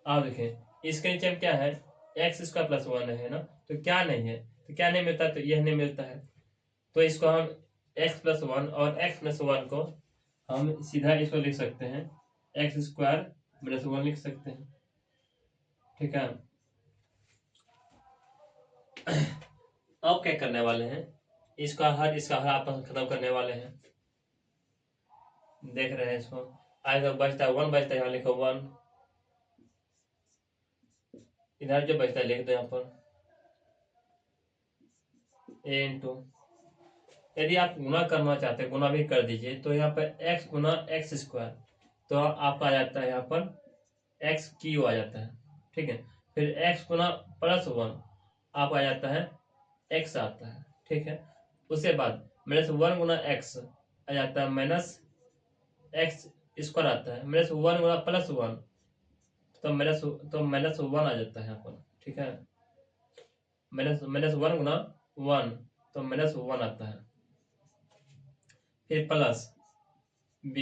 आप देखें इसके नीचे में क्या है, एक्स स्क्वायर प्लस 1 है ना, तो क्या नहीं है? तो क्या नहीं मिलता? तो यह नहीं मिलता है। तो इसको हम एक्स प्लस 1 और एक्स प्लस 1 को हम सीधा इसको लिख सकते हैं, एक्स स्क्वायर प्लस 1 लिख सकते हैं, ठीक है। अब क्या करने वाले हैं, इसका हर आपस में खत्म करने वाले हैं। देख रहे हैं इसको, आज तो बचता है 1 बचता है, यहाँ लिखो 1, इधर जो बचता है लिख दो यहाँ पर a इंटू, यदि आप गुना करना चाहते हैं गुना भी कर दीजिए, तो यहाँ पर x गुना एक्स स्क्वायर, तो आपका आ जाता है यहाँ पर एक्स क्यू आ जाता है, ठीक है। फिर x गुना +1 आपका आ जाता है x आता है, ठीक है। उसके बाद -1 गुना x आ जाता है -x स्क्वायर आता है, -1 गुना +1 तो -1 आ जाता है यहाँ पर, ठीक है। -1 गुना 1 तो -1 आता है, फिर प्लस b,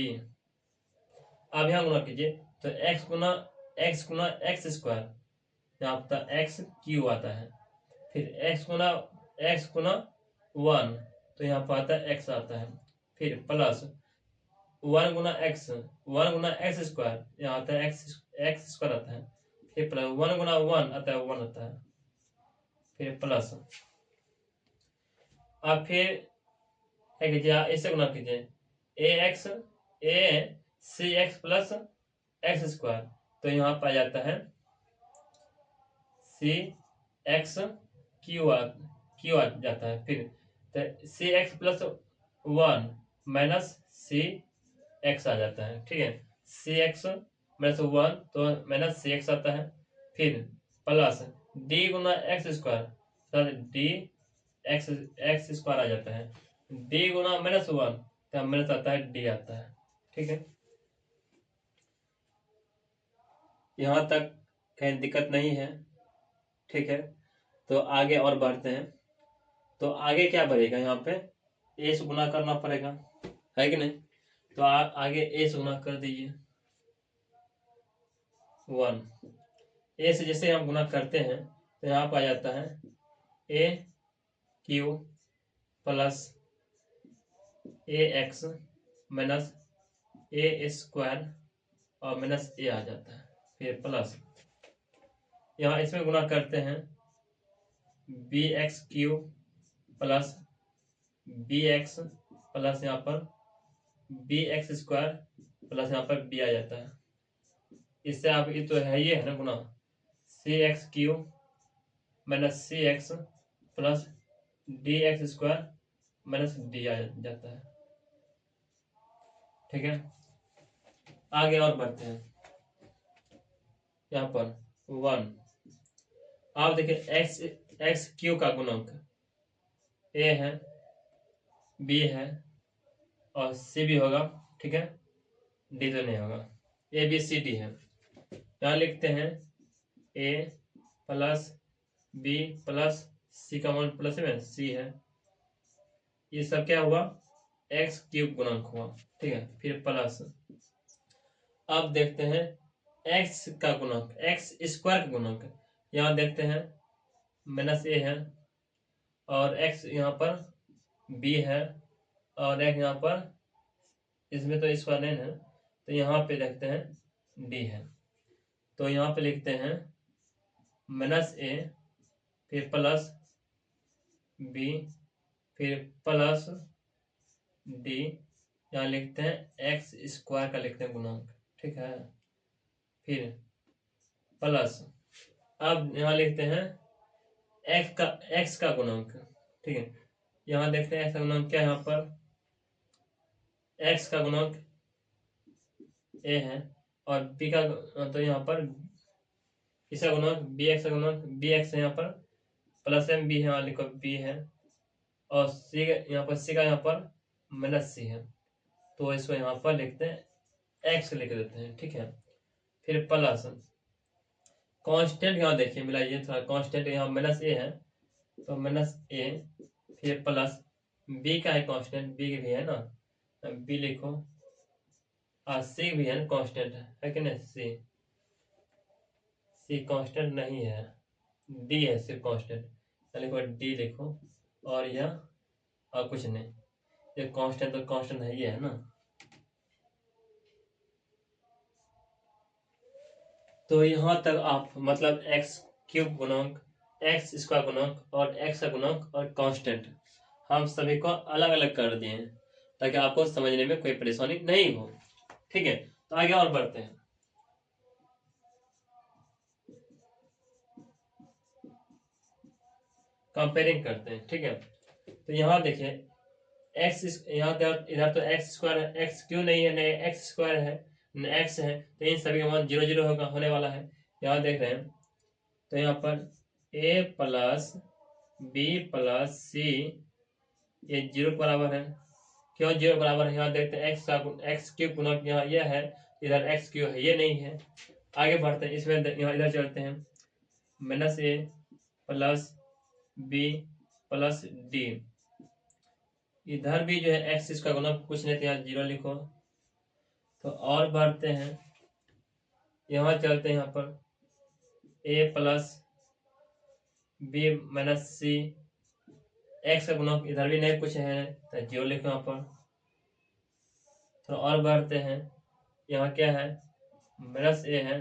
अब यहाँ गुना कीजिए तो x गुना एक्स स्क्वायर, यहाँ पर एक्स क्यू आता है, फिर x गुना 1 तो यहाँ पर आता है x आता है, फिर प्लस 1 गुना एक्स स्क्वायर, यहाँ आता है एक्स स्क्वायर आता है, फिर प्लस 1 गुना 1 आता है 1 आता है, फिर प्लस, अब फिर क्या कीजिए इससे गुना कीजिए ए सी एक्स प्लस एक्स स्क्वायर, तो यहाँ पर आ जाता है सी एक्स क्यू आ जाता है, फिर तो सी x plus 1 minus C x आ जाता है, ठीक है। सी एक्स -1 तो माइनस सी एक्स आता है, फिर प्लस डी गुना x square, D x square आ जाता है, डी गुना -1 तो माइनस आता है डी आता है, ठीक है। यहाँ तक कहीं दिक्कत नहीं है, ठीक है। तो आगे और बढ़ते हैं, तो आगे क्या बढ़ेगा, यहाँ पे ए से गुना करना पड़ेगा, है कि नहीं। तो आगे ए से गुना कर दीजिए 1, ए से जैसे हम गुना करते हैं तो यहाँ पर आ जाता है A Q plus A X minus A square और माइनस ए आ जाता है, फिर प्लस यहाँ इसमें गुना करते हैं B X Q plus B X plus यहाँ पर बी एक्स स्क्वायर प्लस यहाँ पर बी आ जाता है। इससे आप ये तो है, ये है ना गुना, C x Q minus C x plus D x square minus D आ जाता है, ठीक है। आगे और बढ़ते हैं, यहाँ पर 1, आप देखिए एक्स क्यू का गुणक ए है, बी है और सी भी होगा, ठीक है, डी तो नहीं होगा, ए बी सी डी है। यहाँ लिखते हैं ए प्लस बी प्लस सी का मान प्लस में सी है, ये सब क्या हुआ एक्स क्यूब गुणक हुआ, ठीक है। फिर प्लस, अब देखते हैं एक्स का गुणक, एक्स स्क्वायर का गुणक, यहाँ देखते हैं माइनस ए है और एक्स यहाँ पर बी है और एक यहाँ पर इसमें तो स्क्वायर नहीं है, तो यहाँ पे देखते हैं डी है, तो यहाँ पे लिखते हैं माइनस ए फिर प्लस बी फिर प्लस डी, यहाँ लिखते हैं एक्स स्क्वायर का लिखते हैं गुणांक, ठीक है। फिर प्लस, अब यहाँ लिखते हैं एक्स का गुणांक, ठीक है। यहाँ देखते हैं एक्स का गुणांक क्या है, यहाँ पर एक्स का गुणांक ए है और बी का, तो यहाँ पर इसका गुणांक बी एक्स का गुणांक बी एक्स है, यहाँ पर प्लस एम बी है, यहाँ लिखो बी है और सी यहाँ पर सी का यहाँ पर माइनस सी है, तो इसको यहाँ पर लिखते हैं एक्स लिख देते हैं, ठीक है। फिर प्लस कांस्टेंट, यहाँ देखिए मिलाइए थोड़ा, कांस्टेंट यहाँ माइनस ए है तो माइनस ए, फिर प्लस बी का है कांस्टेंट, बी भी है ना, बी लिखो और सी भी है ना कांस्टेंट, है कि नहीं, सी कांस्टेंट नहीं है, डी है सिर्फ कांस्टेंट, लिखो डी लिखो और यह और कुछ नहीं, ये कांस्टेंट तो कांस्टेंट है, ये है ना। तो यहाँ तक आप मतलब एक्स क्यूब गुणांक एक्स स्क्वायर गुणक और एक्स का गुणक और कांस्टेंट हम सभी को अलग अलग कर दिए हैं ताकि आपको समझने में कोई परेशानी नहीं हो। ठीक है, तो आगे और बढ़ते हैं। कंपेयरिंग करते हैं। ठीक है, तो यहाँ देखिए एक्स, यहाँ इधर तो एक्स स्क्वायर है, एक्स क्यों नहीं है, नहीं एक्स स्क्वायर है, न एक्स है, तो इन सभी का मान 0 0 होगा, होने वाला है। यहाँ देख रहे हैं, तो यहाँ पर a प्लस बी प्लस सी ये 0 के बराबर है। क्यों 0 बराबर है, यहाँ देखते हैं एक्स क्यूब गुणक यहाँ ये है, इधर एक्स क्यूब है, ये नहीं है। आगे बढ़ते हैं, इसमें यहाँ इधर चलते हैं, minus A plus B plus D, इधर भी जो है एक्स इसका गुणक कुछ नहीं था, यहाँ 0 लिखो। तो और बढ़ते हैं, यहाँ चलते हैं, यहाँ पर ए plus B minus C, x का गुणक इधर भी नहीं कुछ है तो 0 लिखो यहाँ पर। तो और बढ़ते हैं, यहाँ क्या है, माइनस ए है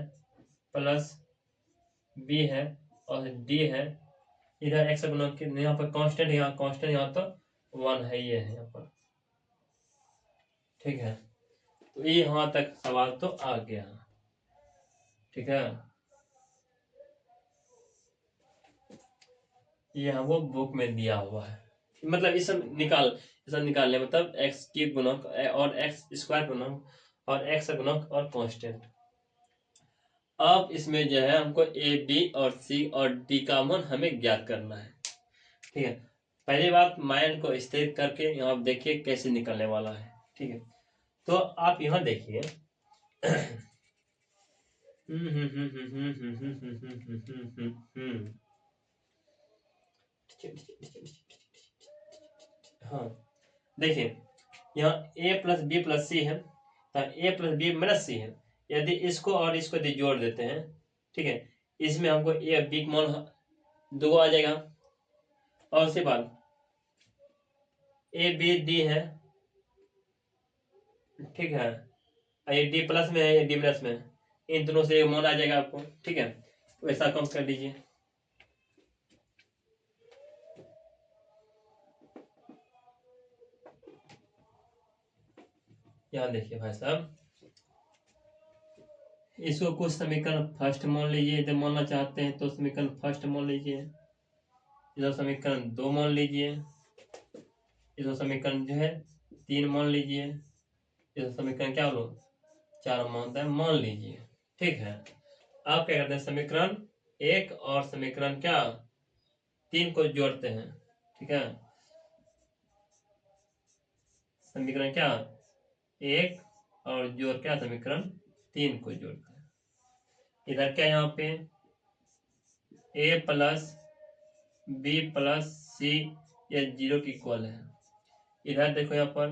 प्लस बी है और डी है, इधर एक्स का गुणक यहाँ पर कांस्टेंट, यहाँ कांस्टेंट, यहाँ तो 1 है, ये है यहाँ पर। ठीक है, तो ये यहाँ तक सवाल तो आ गया। ठीक है, ये हमको बुक में दिया हुआ है, मतलब ये सब निकालने मतलब एक्स की गुणक और एक्स स्क्वायर गुणक और एक्स का गुणक और कांस्टेंट। अब इसमें जो है हमको ए बी और सी और डी का मान हमें ज्ञात करना है। ठीक है, पहली बात माइंड को स्थिर करके यहाँ आप देखिए कैसे निकलने वाला है। ठीक है, तो आप यहाँ देखिए हाँ देखिए, यहाँ a प्लस बी प्लस सी है, तो a प्लस बी माइनस सी है, यदि इसको और इसको यदि जोड़ देते हैं, ठीक है, इसमें हमको a और b का मान 2 आ जाएगा। और उसके बाद a b d है, ठीक है, ये d प्लस में है, ये d माइनस में है, इन दोनों से मान आ जाएगा आपको। ठीक है, तो ऐसा कम कर दीजिए। यहाँ देखिए भाई साहब, इसको कुछ समीकरण फर्स्ट मान लीजिए, यदि मानना चाहते हैं तो समीकरण फर्स्ट मान लीजिए, इधर समीकरण 2 मान लीजिए, इधर समीकरण जो है 3 मान लीजिए, इधर समीकरण क्या लो 4 मान लीजिए। ठीक है, आप क्या करते हैं, समीकरण 1 और समीकरण क्या 3 को जोड़ते हैं। ठीक है, समीकरण क्या 1 और जोड़ क्या समीकरण 3 को जोड़ते हैं। इधर क्या यहाँ पे a प्लस बी प्लस सी ये 0 की इक्वल है। इधर देखो यहाँ पर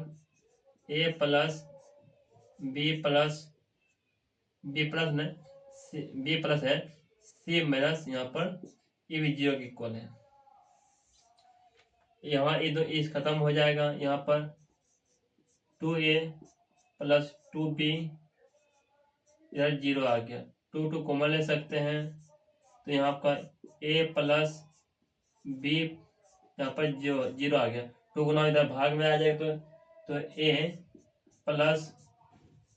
a plus B plus B plus है, सी माइनस यहाँ पर ये भी 0 की इक्वल है। यहाँ इस खत्म हो जाएगा, यहाँ पर 2a प्लस 2b इधर 0 आ गया, 2 कॉमन ले सकते हैं, तो यहाँ आपका a प्लस बी यहाँ पर 0 आ गया, 2 गुना इधर भाग में आ जाएगा, तो a प्लस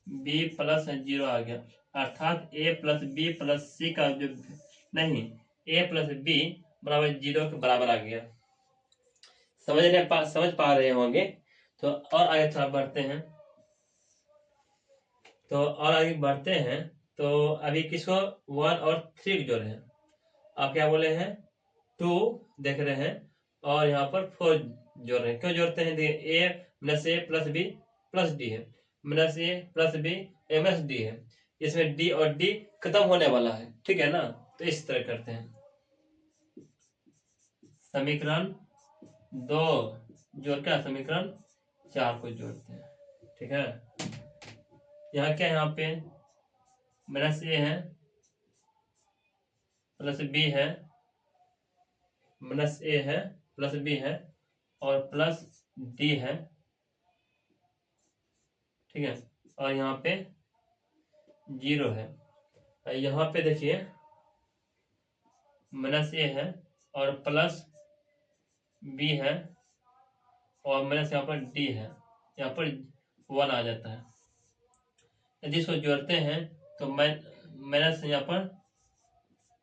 बी प्लस 0 आ गया, अर्थात a प्लस बी प्लस सी का जो नहीं a प्लस बी बराबर 0 के बराबर आ गया। समझ पा रहे होंगे। तो और आगे थोड़ा बढ़ते हैं, तो अभी किसको 1 और 3 जोड़े हैं, आप क्या बोले हैं 2 देख रहे हैं, और यहाँ पर 4 जोड़ रहे हैं। क्यों जोड़ते हैं, देखिए a minus A plus B plus D है, minus A plus B minus D है, इसमें d और d खत्म होने वाला है। ठीक है ना, तो इस तरह करते हैं, समीकरण 2 जोड़ क्या समीकरण 4 को जोड़ते हैं। ठीक है, यहाँ क्या है, यहाँ पे माइनस ए है प्लस बी है, माइनस ए है प्लस बी है और प्लस डी है। ठीक है, और यहाँ पे 0 है, यहाँ पे देखिए माइनस ए है और प्लस बी है और माइनस यहाँ पर डी है, यहाँ पर 1 आ जाता है। यदि इसको जोड़ते हैं तो माइनस यहाँ पर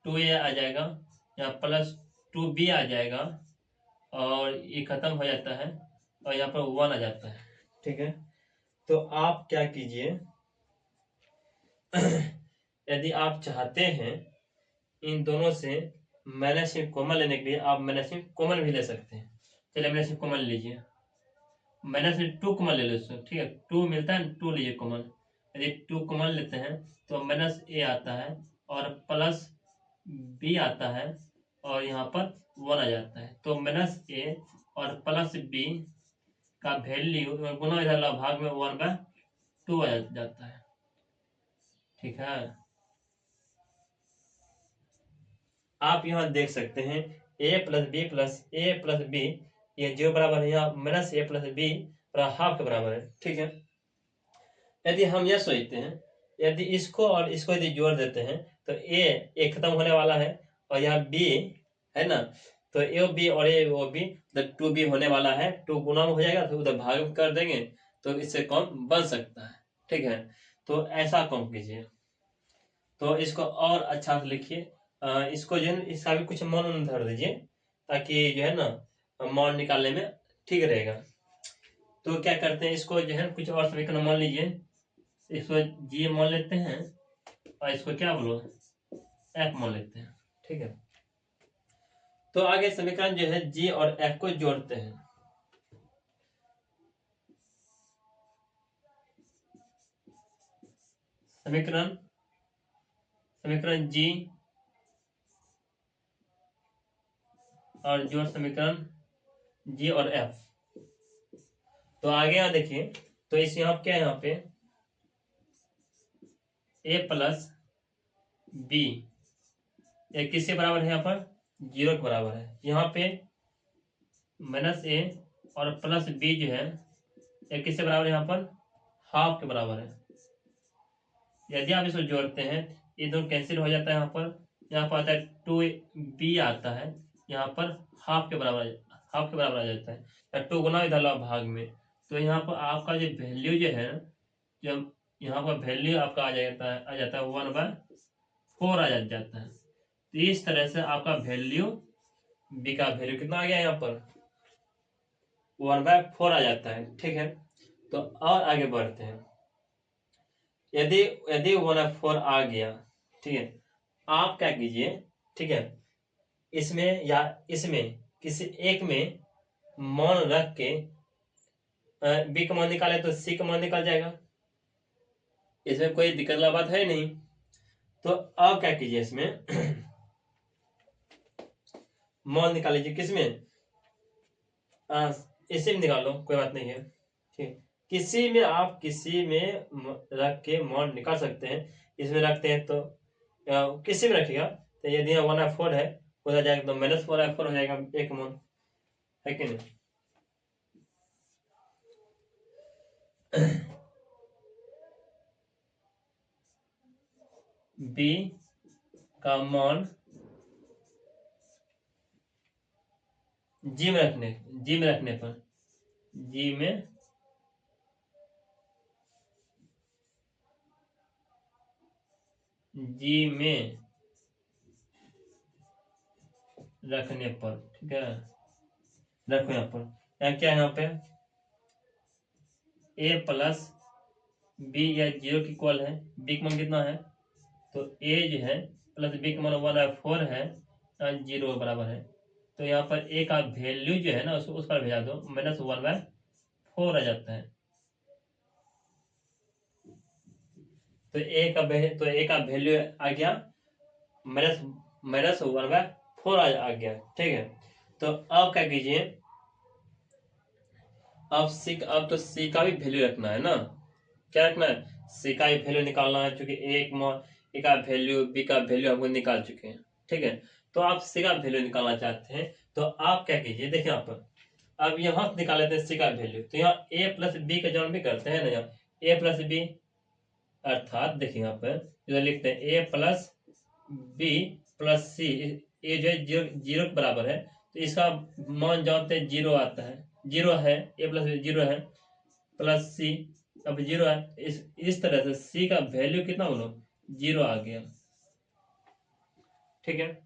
2a आ जाएगा, यहाँ प्लस 2b आ जाएगा और ये खत्म हो जाता है और यहाँ पर 1 आ जाता है। ठीक है, तो आप क्या कीजिए यदि आप चाहते हैं इन दोनों से माइनस कॉमन लेने के लिए आप माइनस कॉमन भी ले सकते हैं। चलिए माइनस कॉमन लीजिए, -2 कॉमन ले लो इसको। ठीक है, 2 मिलता है, 2 लीजिए कॉमन। यदि 2 कॉमन लेते हैं तो -a आता है और प्लस b आता है और यहाँ पर 1 आ जाता है। तो -a और प्लस b का वैल्यू गुना इधर ला भाग में 1/2 आ जाता है। ठीक है, आप यहाँ देख सकते हैं a plus B plus A plus B ये जो बराबर है यहाँ -a प्लस बी हाफ के बराबर है। ठीक है, यदि हम यह सोचते हैं यदि इसको और इसको यदि जोड़ देते हैं तो ए खत्म होने वाला है और यहाँ बी है ना, तो ए बी और ए ओ बी तो 2b होने वाला है। 2 गुना में हो जाएगा तो उधर भाग कर देंगे तो इससे कम बन सकता है। ठीक है, तो ऐसा कम कीजिए। तो इसको और अच्छा से लिखिए, इसको जो है इसका भी कुछ मान धर दीजिए ताकि जो है ना मान निकालने में ठीक रहेगा। तो क्या करते हैं इसको जो है कुछ और समीकरण मान लीजिए, इसको जी मान लेते हैं और इसको क्या बोलो एफ मान लेते हैं। ठीक है, तो आगे समीकरण जो है जी और एफ को जोड़ते हैं। समीकरण जी और जोड़ समीकरण जी और एफ। तो आगे यहाँ देखिए, तो इस यहाँ क्या है, यहाँ पे ए प्लस बी किसके बराबर है, यहाँ पर 0 के बराबर है। यहाँ पे -a और प्लस बी जो है ये किसके बराबर है, यहाँ पर हाफ के बराबर है। यदि आप इसको जोड़ते हैं ये दोनों कैंसिल हो जाता है। यहाँ पर आता है 2b आता है, यहाँ पर हाफ के बराबर आ जाता है या 2 गुना इधर ला भाग में। तो यहाँ पर आपका जो वैल्यू जो है, जब यहाँ पर वैल्यू आपका आ जाता है 1/4 आ जाता है। तो इस तरह से आपका वैल्यू बी का वैल्यू कितना आ गया, यहाँ पर 1/4 आ जाता है। ठीक है, तो और आगे बढ़ते हैं। यदि यदि 1/4 आ गया, ठीक है, आप क्या कीजिए, ठीक है, इसमें या इसमें किसी एक में मान रख के बी का मान निकाले तो सी का मान निकल जाएगा, इसमें कोई दिक्कत वाला बात है नहीं। तो अब क्या कीजिए, इसमें मान निकाल लीजिए, किसमें इसी में निकाल लो, कोई बात नहीं है। ठीक, किसी में रख के मान निकाल सकते हैं। इसमें रखते हैं तो किसी में रखिएगा तो यदि 1/4 है उधर जाएगा तो -4/4 हो जाएगा एक मान, है कि नहीं। बी का मान जी में रखने पर जी में रखने पर, ठीक है, रखो यहाँ पर। यहाँ क्या है, यहाँ पे a प्लस बी या 0 की इक्वल है, बी का मान कितना है, तो a जो है प्लस बी का मान 1/4 है, 0 बराबर है। तो यहाँ पर a का वैल्यू जो है ना उसको उस पर भेजा दो, -1/4 आ जाता है। तो a का वैल्यू आ गया -1/4 आ गया। ठीक है, तो अब क्या कीजिए, अब तो सी का भी वैल्यू रखना है ना, क्या रखना है, सी का भी वैल्यू निकालना है, क्योंकि ए का वैल्यू बी का वैल्यू हमको निकाल चुके हैं। ठीक है, तो आप सी का वैल्यू निकालना चाहते हैं तो आप क्या कीजिए, देखिए यहाँ पर अब यहाँ से निकाल लेते हैं सी का वैल्यू। तो यहाँ ए प्लस बी का जॉइन भी करते हैं ना, यहाँ ए प्लस बी अर्थात देखिए यहाँ पर इधर लिखते हैं ए प्लस बी प्लस सी ए जो है जीरो जीरो के बराबर है, तो इसका मान जानते हैं जीरो आता है, जीरो है, ए प्लस जीरो है, प्लस सी अब जीरो है, इस तरह से सी का वैल्यू कितना बोलो जीरो आ गया। ठीक है,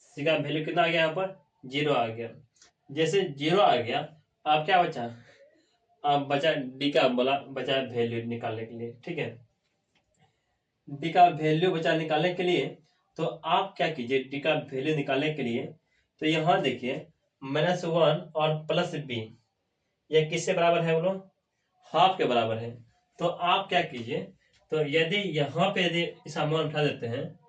सी का वैल्यू कितना आ गया यहाँ पर जीरो आ गया। जैसे जीरो आ गया, आप क्या बचा, आप बचा डी का बोला बचा वैल्यू निकालने के लिए। ठीक है, डी का वैल्यू बचा निकालने के लिए तो आप क्या कीजिए, डी का वैल्यू निकालने के लिए तो यहाँ देखिए -1 और प्लस बी ये किससे बराबर है बोलो, हाफ के बराबर है। तो आप क्या कीजिए, तो यदि यहाँ पे यदि इसका मान उठा देते हैं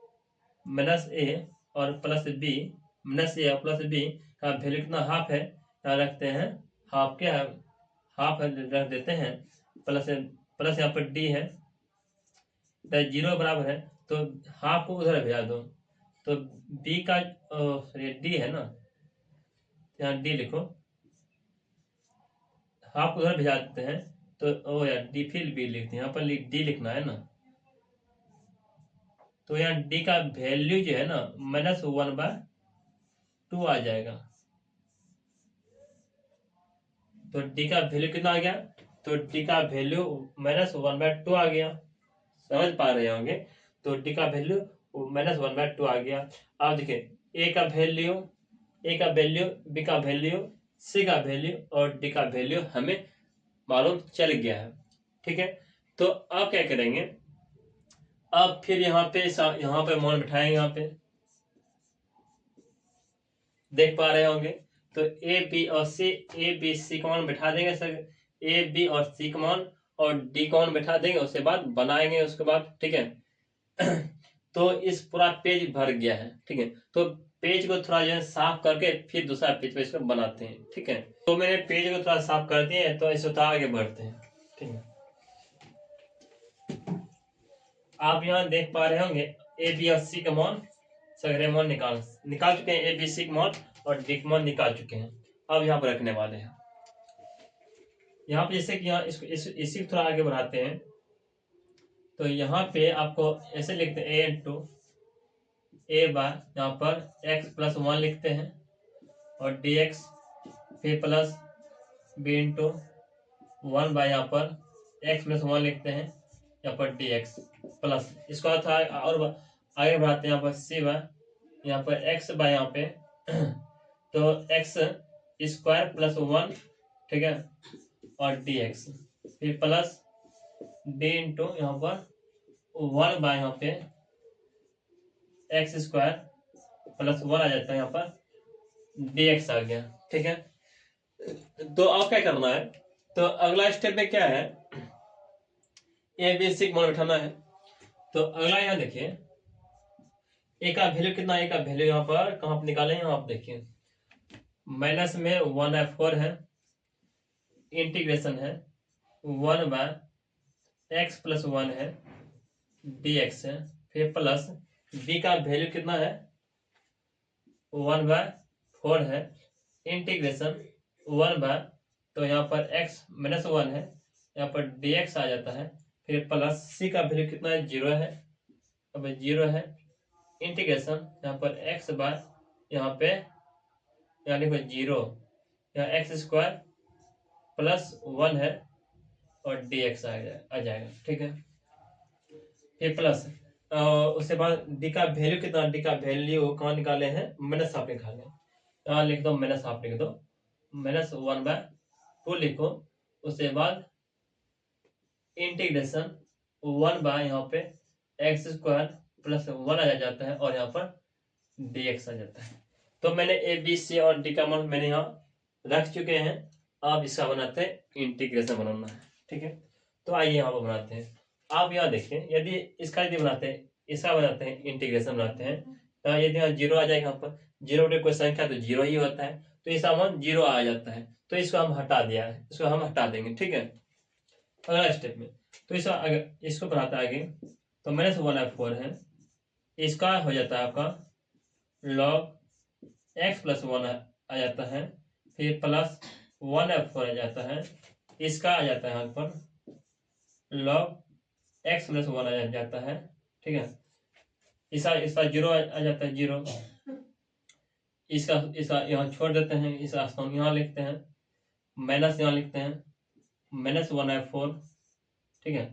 -a और प्लस बी, -a और प्लस बी का वैल्यू कितना हाफ है, यहाँ रखते हैं हाफ के हाफ रख देते हैं, प्लस प्लस यहाँ पर डी है तो जीरो बराबर है, तो हाफ को उधर भेजा दो, तो बी का सॉरी डी है ना, यहाँ डी लिखो, हाफ को उधर भेजा देते हैं, तो ओ यार डी फिर बी लिखते हैं, यहाँ पर डी लिखना है ना, तो यहाँ डी का वैल्यू जो है ना -1/2 आ जाएगा। तो डी का वैल्यू कितना आ गया, तो डी का वैल्यू -1/2 आ गया, समझ पा रहे होंगे। तो डी का वैल्यू -1/2 आ गया। अब देखिए ए का वैल्यू, बी का वैल्यू, सी का वैल्यू और डी का वैल्यू हमें मालूम चल गया है। ठीक है, तो अब क्या करेंगे, अब फिर यहाँ पे मान बिठाएंगे, यहाँ पे देख पा रहे होंगे, तो ए बी और सी, ए बी सी का मान बिठा देंगे सर, ए बी और सी का मान और डी का मान बिठा देंगे, उसके बाद बनाएंगे उसके बाद। ठीक है तो इस पूरा पेज भर गया है। ठीक है, तो पेज को थोड़ा जो है साफ करके फिर दूसरा पेज पे इसको बनाते हैं। ठीक है, तो मैंने पेज को थोड़ा साफ कर दिए, तो इसे तो आगे बढ़ते हैं। ठीक है, आप यहाँ देख पा रहे होंगे ए बी और सी का मान सगरे मान निकाल चुके हैं, ए बी सी का मान और डी का मान निकाल चुके हैं। अब यहाँ पर रखने वाले हैं, यहाँ पे जैसे कि यहाँ इसी को थोड़ा आगे बढ़ाते हैं, तो यहाँ पे आपको ऐसे लिखते हैं ए इंटू ए बार, यहाँ पर x+1 लिखते हैं और dx, फिर प्लस b इंटू 1 बाय यहाँ पर x+1 लिखते हैं, यहाँ पर dx प्लस इसको था और आगे बढ़ाते हैं, यहाँ पर c बाय, यहाँ पर x बाय यहाँ पे तो x² + 1, ठीक है, और dx, फिर प्लस d इंटू यहाँ पर 1 बाय यहाँ पे x² + 1 आ जाता है, यहाँ पर dx आ गया। ठीक है, तो अब क्या करना है, तो अगला स्टेप में क्या है, ए बी सी मान बिठाना है। तो अगला यहाँ देखिए ए का वैल्यू कितना, ए का वैल्यू यहाँ पर कहाँ पर निकालें, यहाँ आप देखिए माइनस में 1/4 है, इंटीग्रेशन है 1 बाय x+1 है, dx है, फिर प्लस b का वैल्यू कितना है 1/4 है, इंटीग्रेशन 1 बाय, तो यहाँ पर x-1 है, यहाँ पर dx आ जाता है, फिर प्लस c का वैल्यू कितना है 0 है, अब 0 है, इंटीग्रेशन यहाँ पर x बाय, यहाँ पे यहाँ लिखो 0, यहाँ x² + 1 है और dx आ जाएगा। ठीक है, फिर प्लस उसके बाद डी का वैल्यू कितना, डी का वैल्यू कहाँ निकाले हैं, -1/2 निकाले, यहाँ लिख दो -1/2 लिख दो, -1/2 लिखो, उसके बाद इंटीग्रेशन 1 बाय यहाँ पे x² + 1 आ जाता है और यहाँ पर dx आ जाता है। तो मैंने ए बी सी और डी का मान मैंने यहाँ रख चुके हैं, अब इसका बनाते हैं इंटीग्रेशन बनाना है। ठीक है, तो आइए यहाँ पर बनाते हैं। आप यहाँ देखिए यदि इसका यदि बनाते हैं, इसका बनाते हैं, इंटीग्रेशन बनाते हैं, तो यदि यहाँ 0 आ जाएगा, यहाँ पर 0 बटे कोई संख्या तो 0 ही होता है, तो इसका मान 0 आ जाता है, तो इसको हम हटा दिया है, इसको हम हटा देंगे। ठीक है, अगला स्टेप में तो इसको बनाते आगे, तो -1/4 है, इसका हो जाता है आपका log x+1 आ जाता है, फिर प्लस 1/4 आ जाता है, इसका आ जाता है यहाँ पर log x+1 आ जाता है। ठीक है, इसका 0 आ जाता है 0, इसका इसका यहाँ छोड़ देते हैं, इसका स्थान यहाँ लिखते हैं, माइनस यहाँ लिखते हैं, -1/4। ठीक है।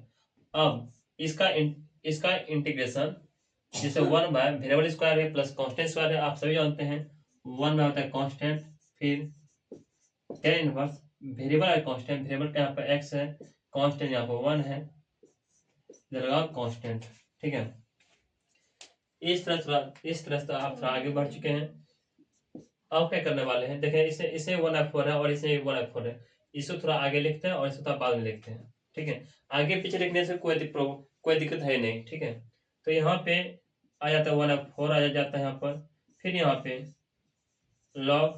अब इसका इंटीग्रेशन, जैसे 1 बाय वेरिएबल स्क्वायर है प्लस कांस्टेंट स्क्वायर है, आप सभी जानते हैं 1 बाय होता है कांस्टेंट, फिर tan इनवर्स वेरिएबल है कांस्टेंट, वेरिएबल का यहाँ पर x है, कांस्टेंट यहाँ पर 1 है, लगा कांस्टेंट। ठीक है। इस तरह से आप थोड़ा आगे बढ़ चुके हैं। अब क्या करने वाले हैं, देखें इसे 1/4 है और इसे 1/4 है, इसको थोड़ा आगे लिखते हैं और इसको थोड़ा बाद में लिखते हैं। ठीक है। आगे पीछे लिखने से कोई दिक्कत है नहीं। ठीक है। तो यहाँ पे आ जाता है 1/4 आ जाता है यहाँ पर, फिर यहाँ पे log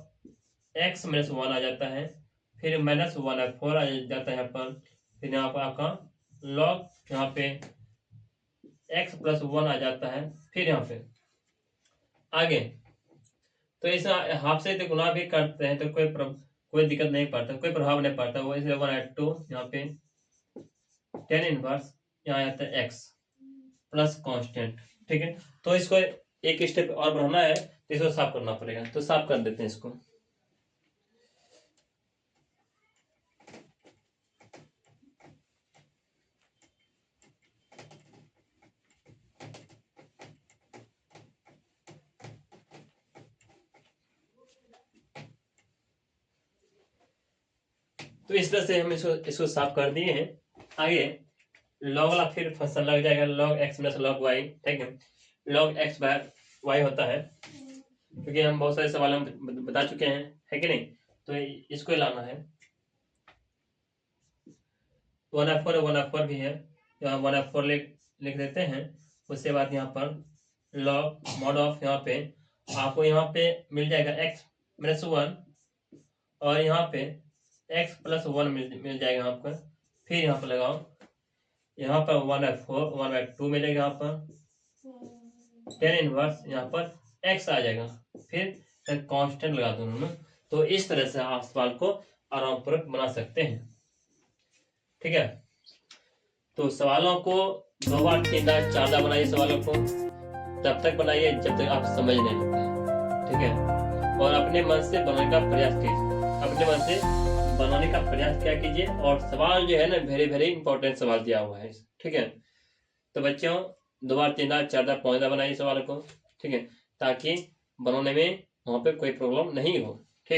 x - 1 आ जाता है, फिर -1/4 आ जाता है यहाँ पर, फिर यहाँ पर आपका log यहाँ पे x + 1 आ जाता है, फिर यहाँ पे आगे। तो इस हाफ से गुना भी करते हैं तो कोई दिक्कत नहीं पड़ता, कोई प्रभाव नहीं पड़ता, वो इसलिए 1/2 यहाँ पे tan इनवर्स यहाँ आता है x प्लस कांस्टेंट। ठीक है। तो इसको एक स्टेप और बढ़ाना है तो इसको साफ करना पड़ेगा, तो साफ कर देते हैं इसको। तो इस तरह से हम इसको साफ कर दिए हैं। आगे लॉग वाला फिर फंक्शन लग जाएगा, log x - log y। ठीक है। log x/y होता है, क्योंकि हम बहुत सारे सवाल हम बता चुके हैं, है कि नहीं। तो इसको लाना है, 1/4 भी है, यहाँ 1/4 लिख देते हैं। उसके बाद यहाँ पर log mod ऑफ, यहाँ पे आपको यहाँ पे मिल जाएगा x - 1 और यहाँ पे x + 1 मिल जाएगा यहाँ पर। फिर यहाँ पर लगाओ, यहाँ पर 1/2 मिलेगा, यहाँ पर tan इनवर्स यहाँ पर x आ जाएगा, फिर कांस्टेंट लगा दो उन्होंने। तो इस तरह से आप सवाल को आराम पूर्वक बना सकते हैं। ठीक है। तो सवालों को 2 बार 3 बार 4 बार बनाइए, सवालों को तब तक बनाइए जब तक आप समझ नहीं लगता। ठीक है। और अपने मन से बनाने का प्रयास कीजिए, अपने मन से बनाने का प्रयास क्या कीजिए। और सवाल जो है ना, वेरी इंपॉर्टेंट सवाल दिया हुआ है। ठीक है। तो बच्चों 2 बार 3 बार 4 बार 5 बार बनाइए सवाल को। ठीक है। ताकि बनाने में वहाँ पे कोई प्रॉब्लम नहीं हो।